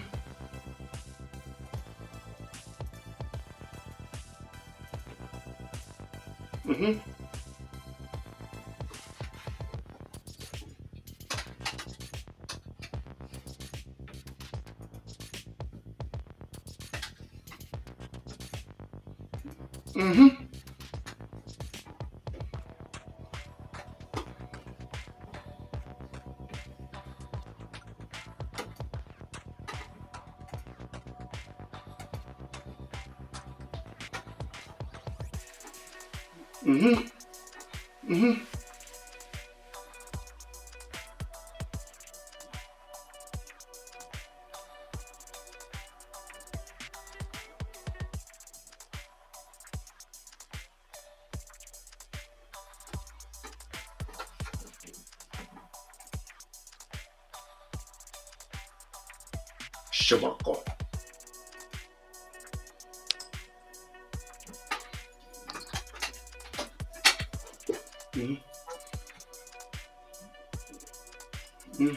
Mm-hmm. Mm-hmm. Mm-hmm. Mm-hmm. Shabako. Mm-hmm. Mm-hmm.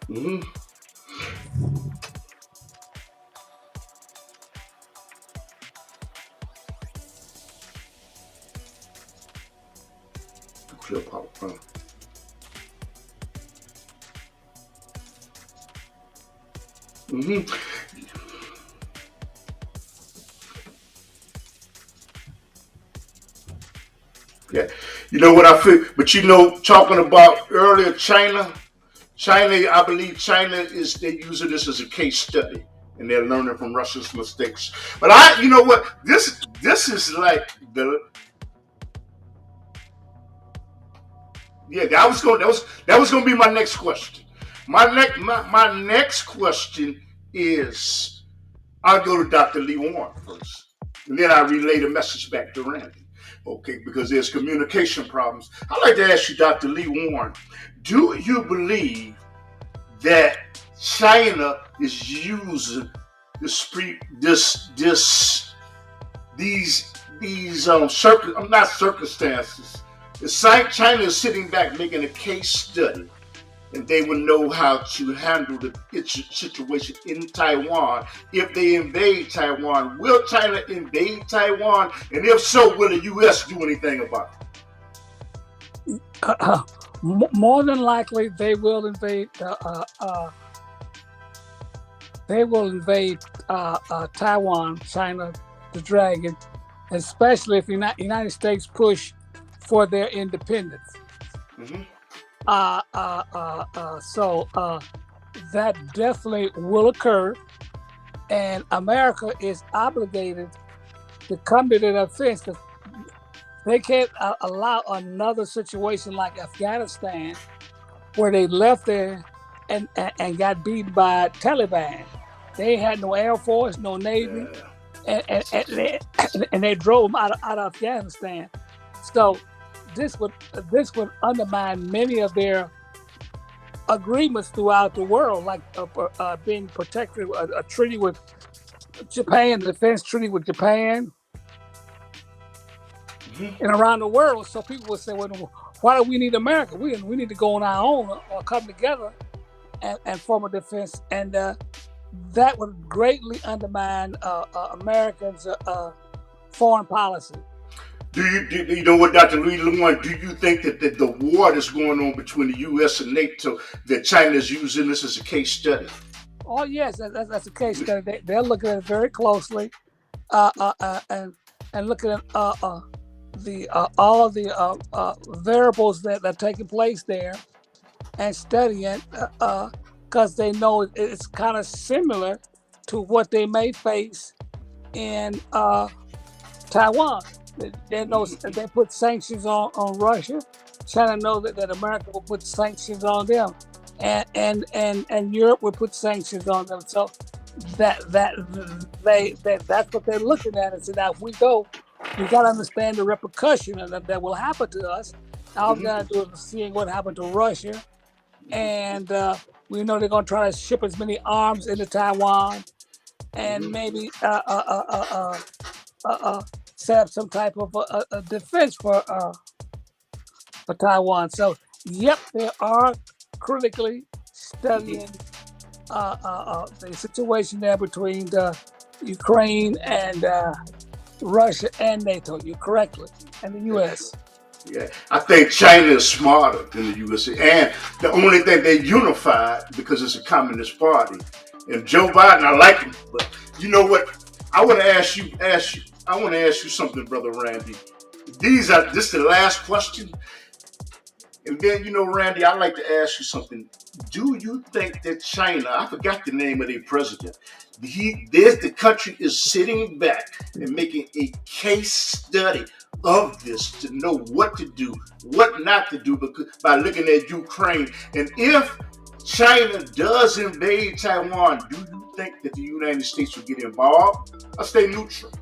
Mm-hmm. Nuclear power plant. Mm-hmm. Yeah. You know what I feel? But you know, talking about earlier China, I believe China is they're using this as a case study, and they're learning from Russia's mistakes. But you know what? This is like the yeah. That was going to be my next question. My next question is I'll go to Dr. Lee Warren first, and then I relay the message back to Randy. Okay, because there's communication problems. I'd like to ask you, Dr. Lee Warren, do you believe that China is using not circumstances. China is sitting back making a case study, and they will know how to handle the situation in Taiwan if they invade Taiwan. Will China invade Taiwan, and if so, will the U.S. do anything about it? More than likely, they will invade. Taiwan, China, the dragon, especially if the United States push for their independence. Hmm. So that definitely will occur, and America is obligated to come to their defense because they can't allow another situation like Afghanistan where they left there and got beaten by Taliban. They had no air force, no navy, Yeah. and they drove them out of Afghanistan. So this would this would undermine many of their agreements throughout the world, like being protected, a treaty with Japan, the defense treaty with Japan, Hmm. and around the world. So people would say, well, why do we need America? We need to go on our own or come together and form a defense. And that would greatly undermine Americans' foreign policy. You know what, Dr. Louis Lemoine? Do you think that the war that's going on between the U.S. and NATO, that China is using this as a case study? Oh yes, that's a case study. They're looking at it very closely, and looking at the all of the variables that are taking place there, and studying because they know it's kind of similar to what they may face in Taiwan. They know they put sanctions on Russia. China knows that America will put sanctions on them, and Europe will put sanctions on them. So that's what they're looking at. And so now if we go, we got to understand the repercussion that will happen to us. All we Hmm. got to do is seeing what happened to Russia, and we know they're going to try to ship as many arms into Taiwan, and Hmm. maybe uh, set up some type of a defense for Taiwan. So, yep, they are critically studying the situation there between Ukraine and Russia and NATO. You correctly, and the U.S. Yeah, I think China is smarter than the USA, and the only thing they unified because it's a communist party. And Joe Biden, I like him, but you know what? I want to ask you. I want to ask you something, brother Randy. This is the last question, and then Randy, I'd like to ask you something. Do you think that China? I forgot the name of their president. The country is sitting back and making a case study of this to know what to do, what not to do, because by looking at Ukraine. And if China does invade Taiwan, do you think that the United States will get involved? I stay neutral.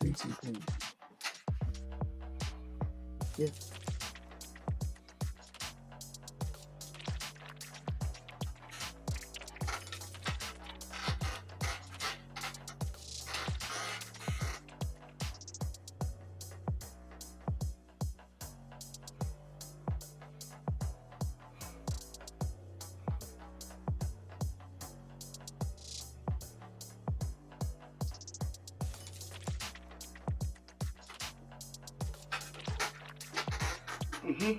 CCP. Yes. Hmm.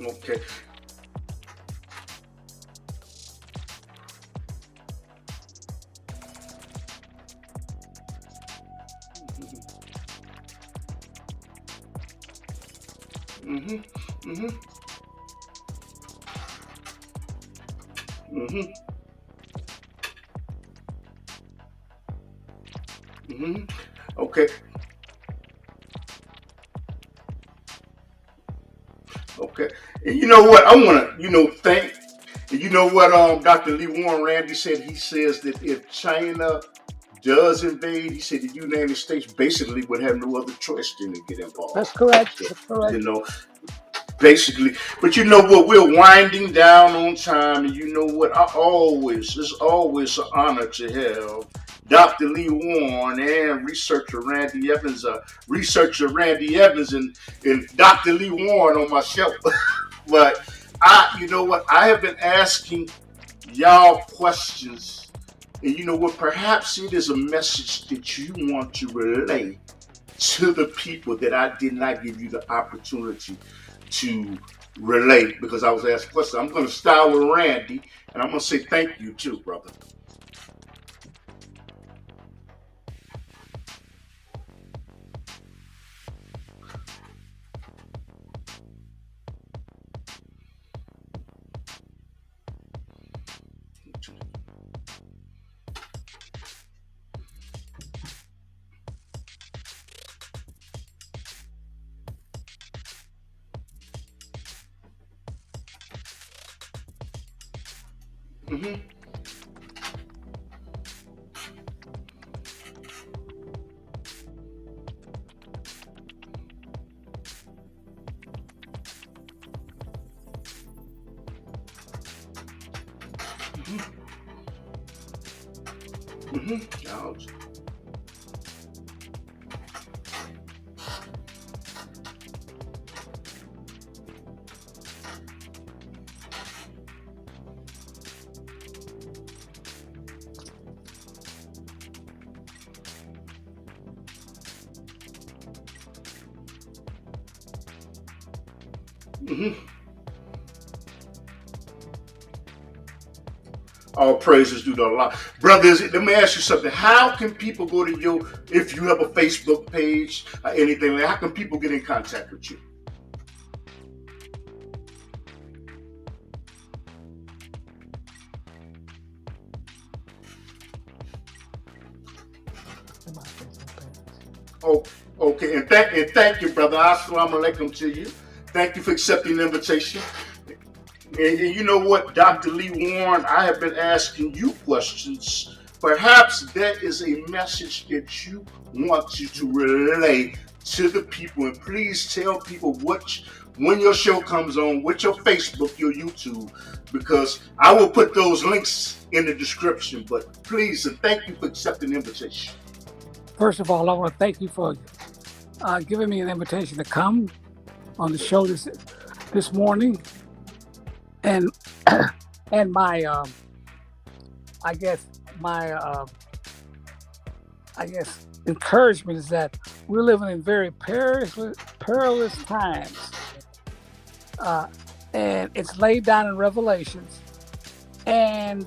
Okay. Hmm. Hmm. Hmm. Hmm. Okay. Okay. And you know what? I want to, thank. And you know what? Dr. Lee Warren Randy said. He says that if China does invade, he said the United States basically would have no other choice than to get That's involved. correct. So, That's correct. you know, basically. But you know what? We're winding down on time, and you know what? It's always an honor to have Dr. Lee Warren and researcher Randy Evans, and Dr. Lee Warren on my show. But you know what? I have been asking y'all questions. And you know what? Perhaps it is a message that you want to relay to the people that I did not give you the opportunity to relate because I was asked questions. I'm going to start with Randy, and I'm going to say thank you too, brother. Mm-hmm. Mm-hmm. Mm-hmm. All praises due to Allah. Brothers, let me ask you something. How can people go to you if you have a Facebook page or anything? How can people get in contact with you? In my Facebook page. Oh, okay. And thank you, brother. Assalamu alaikum to you. Thank you for accepting the invitation. And you know what, Dr. Lee Warren, I have been asking you questions. Perhaps that is a message that you want you to relay to the people. And please tell people when your show comes on, with your Facebook, your YouTube, because I will put those links in the description. But please, and thank you for accepting the invitation. First of all, I want to thank you for giving me an invitation to come on the show this morning, and and my I guess my encouragement is that we're living in very perilous times, and it's laid down in Revelations. And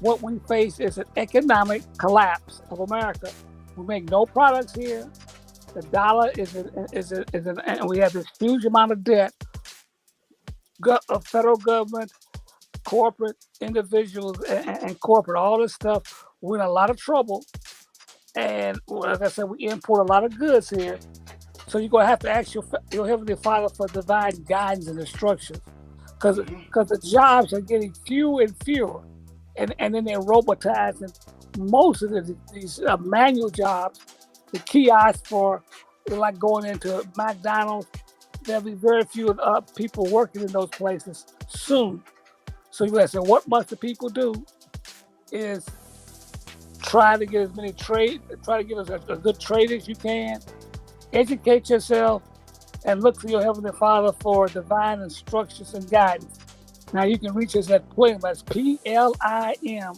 what we face is an economic collapse of America. We make no products here. The dollar and we have this huge amount of debt. Federal government, corporate individuals, and corporate, all this stuff. We're in a lot of trouble. And like I said, we import a lot of goods here. So you're going to have to ask your Heavenly Father for divine guidance and instructions. Because the jobs are getting fewer and fewer. And then they're robotizing most of these manual jobs. The kiosks for, like going into McDonald's, there'll be very few people working in those places soon. So you ask, what must the people do? Is try to get as a good trade as you can, educate yourself, and look to your Heavenly Father for divine instructions and guidance. Now you can reach us at Plim, that's PLIM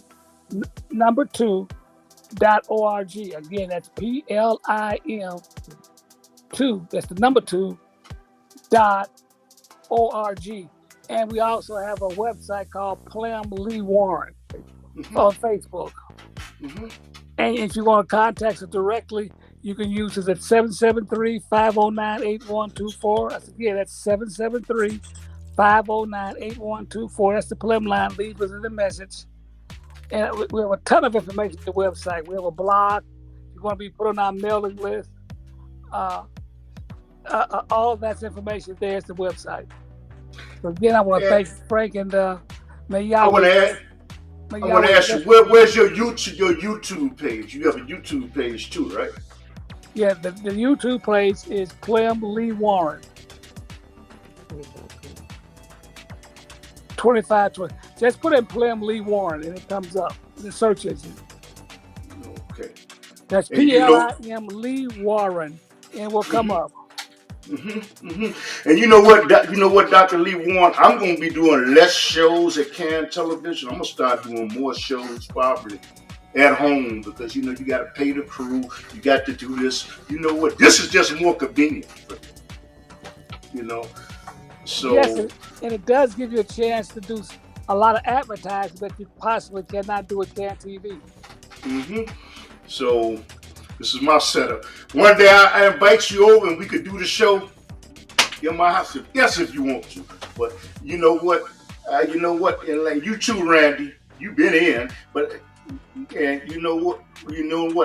number 2.org. Again, that's PLIM 2, that's the number 2.org. And we also have a website called Plim Lee Warren on Facebook. Mm-hmm. And if you want to contact us directly, you can use us at 773-509-8124. Again, that's 773-509-8124. That's the Plim line. Leave us in the message. And we have a ton of information on the website. We have a blog. If you want to be put on our mailing list, all of that's information there is the website. So again, I want to thank Frank, and may y'all. I want to ask you, where's your YouTube page? You have a YouTube page too, right? Yeah, the YouTube page is Plim Lee Warren. 2520. Just put in Plim Lee Warren and it comes up in the search engine. Okay. That's PLIM Lee Warren, and it will come up. And you know what? You know what, Dr. Lee Warren? I'm going to be doing less shows at Can Television. I'm going to start doing more shows probably at home because you know you got to pay the crew. You got to do this. You know what? This is just more convenient. You know, Yes, so and it does give you a chance to do a lot of advertising that you possibly cannot do with Can TV. hmm so this is my setup. One day I invite you over and we could do the show in my house. Yes, if you want to. But you know what? And like you too, Randy. You've been in, but and you know what?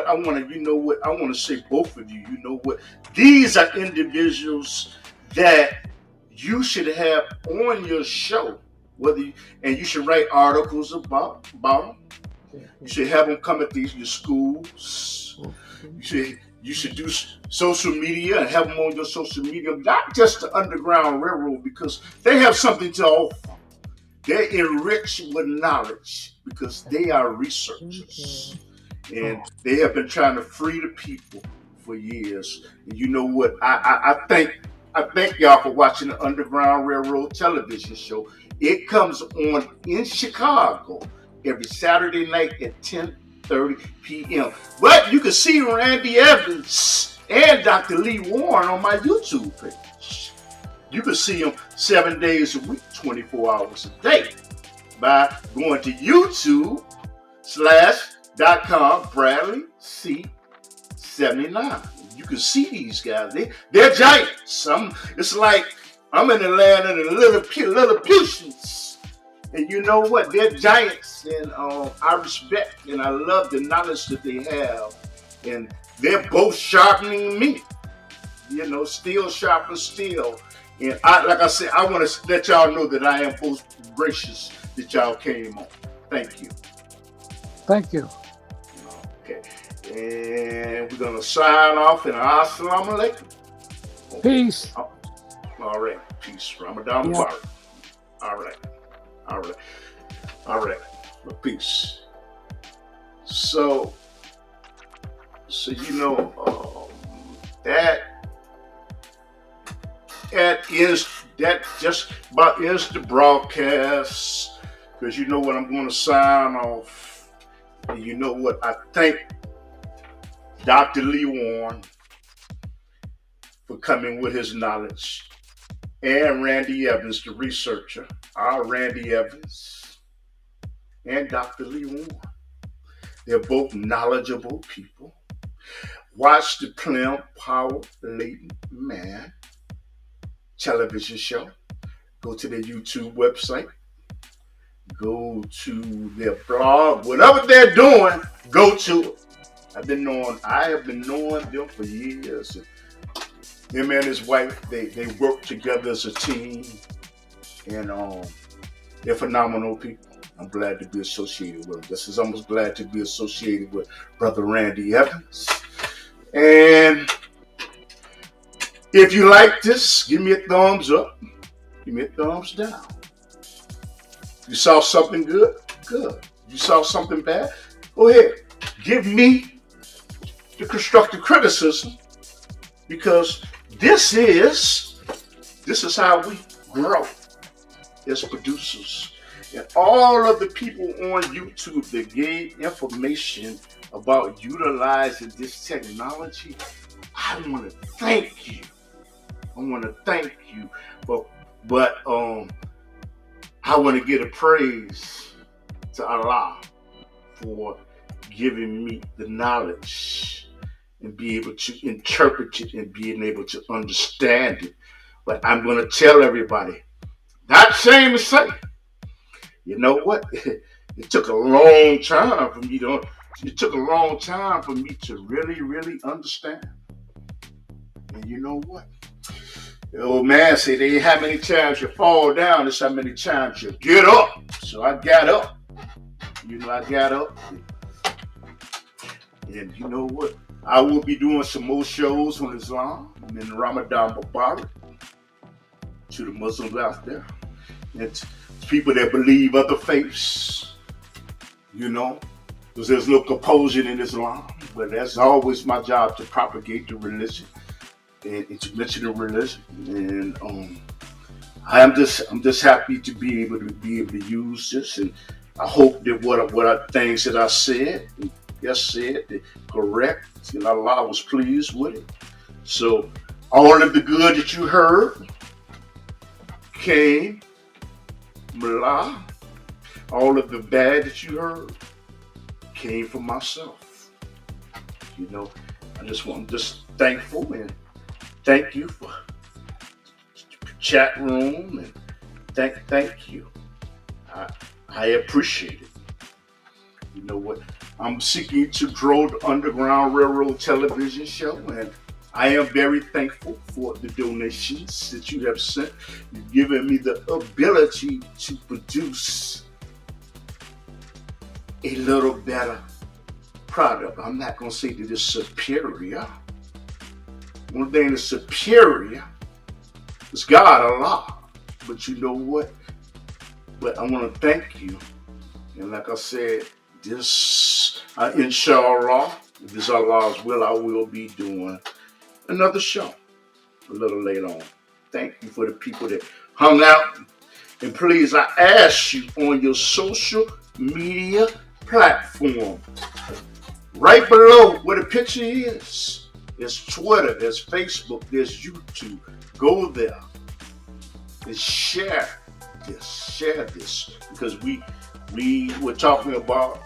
I want to. You know what? I want to say both of you. You know what? These are individuals that you should have on your show. And you should write articles about them. You should have them come at your schools. You should do social media and have them on your social media, not just the Underground Railroad, because they have something to offer. They're enriched with knowledge because they are researchers. And they have been trying to free the people for years. And you know what? I thank y'all for watching the Underground Railroad television show. It comes on in Chicago every Saturday night at 10:30 p.m. But you can see Randy Evans and Dr. Lee Warren on my YouTube page. You can see them 7 days a week, 24 hours a day by going to YouTube.com Bradley C79. You can see these guys. They're giants. It's like I'm in the land of the Lilliputians. And you know what? They're giants. And I respect and I love the knowledge that they have. And they're both sharpening me. You know, steel sharpens steel. And like I said, I want to let y'all know that I am both gracious that y'all came on. Thank you. Thank you. Okay. And we're going to sign off in Assalamu alaikum. Peace. All right. Peace. Ramadan Mubarak. All right. Well, peace. So you know, that just about ends the broadcast, because you know what, I'm going to sign off. And you know what, I thank Dr. Lee Warren for coming with his knowledge, and Randy Evans, the researcher, our Randy Evans, and Dr. Lee Warren. They're both knowledgeable people. Watch the Clem Power Latent Man television show. Go to their YouTube website. Go to their blog. Whatever they're doing, go to it. I have been knowing them for years. Him and his wife, they work together as a team. And they're phenomenal people. I'm glad to be associated with them. Just as I'm glad to be associated with Brother Randy Evans. And if you like this, give me a thumbs up. Give me a thumbs down. You saw something good? Good. You saw something bad? Go ahead. Give me the constructive criticism, because this is how we grow as producers. And all of the people on YouTube that gave information about utilizing this technology, I want to thank you. But I want to give a praise to Allah for giving me the knowledge and be able to interpret it and being able to understand it. But I'm going to tell everybody, not shame to say, you know what? It took a long time for me to really, really understand. And you know what? The old man said, ain't how many times you fall down, it's how many times you get up. So I got up. I got up. And you know what? I will be doing some more shows on Islam and Ramadan Mubarak to the Muslims out there. And to people that believe other faiths, because there's no compulsion in Islam. But that's always my job, to propagate the religion. and to mention the religion. And I'm just happy to be able to use this, and I hope that things that I said, that correct, and Allah was pleased with it. So all of the good that you heard came from Allah. All of the bad that you heard came from myself. You know, I'm just thankful, and thank you for chat room, and thank you. I appreciate it. You know what? I'm seeking to grow the Underground Railroad television show, and I am very thankful for the donations that you have sent. You've given me the ability to produce a little better product. I'm not going to say that it's superior. One thing that's superior is God, Allah. But you know what? But I want to thank you. And like I said, this, inshallah, if it's Allah's will, I will be doing another show a little later on. Thank you for the people that hung out. And please, I ask you on your social media platform, right below where the picture is, there's Twitter, there's Facebook, there's YouTube. Go there and share this, because we were talking about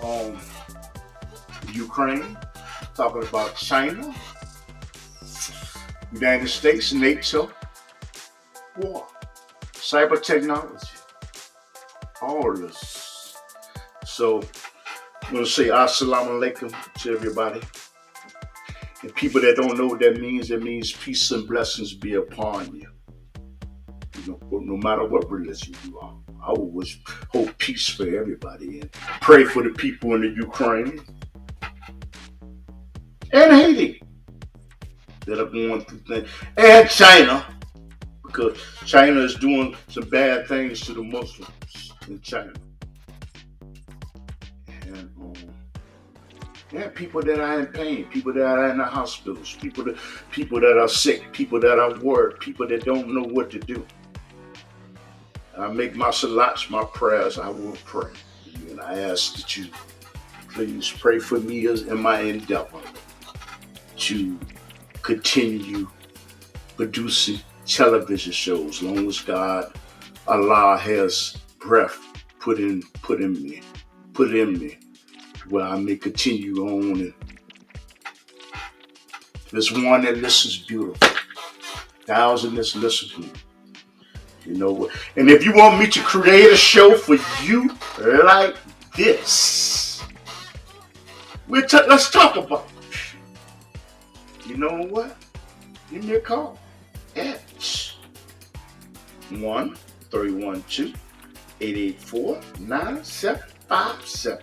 Ukraine, talking about China, United States, NATO, war, cyber technology, all of this. So I'm going to say assalamu alaikum to everybody. And people that don't know what that means peace and blessings be upon you. You know, no matter what religion you are. I always hope peace for everybody, and pray for the people in the Ukraine and Haiti that are going through things, and China, because China is doing some bad things to the Muslims in China. And people that are in pain, people that are in the hospitals, people that are sick, people that are worried, people that don't know what to do. I make my salats, my prayers, I will pray. And I ask that you please pray for me in my endeavor to continue producing television shows, as long as God, Allah has breath put in me, where I may continue on. And there's one that listens beautiful, thousands that listen to me. You know, and if you want me to create a show for you like this, let's talk about it. You know what? Give me a call at 1-312-884-9757.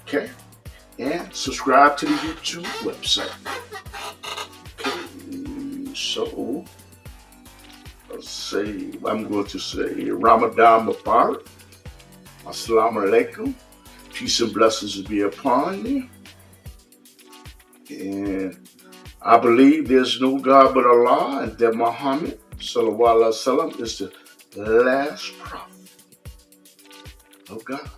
Okay? And subscribe to the YouTube website. Okay, so I'm going to say Ramadan Mubarak, Assalamu alaikum, peace and blessings be upon you. And I believe there's no God but Allah, and that Muhammad sallallahu alaihi wasallam is the last prophet of God.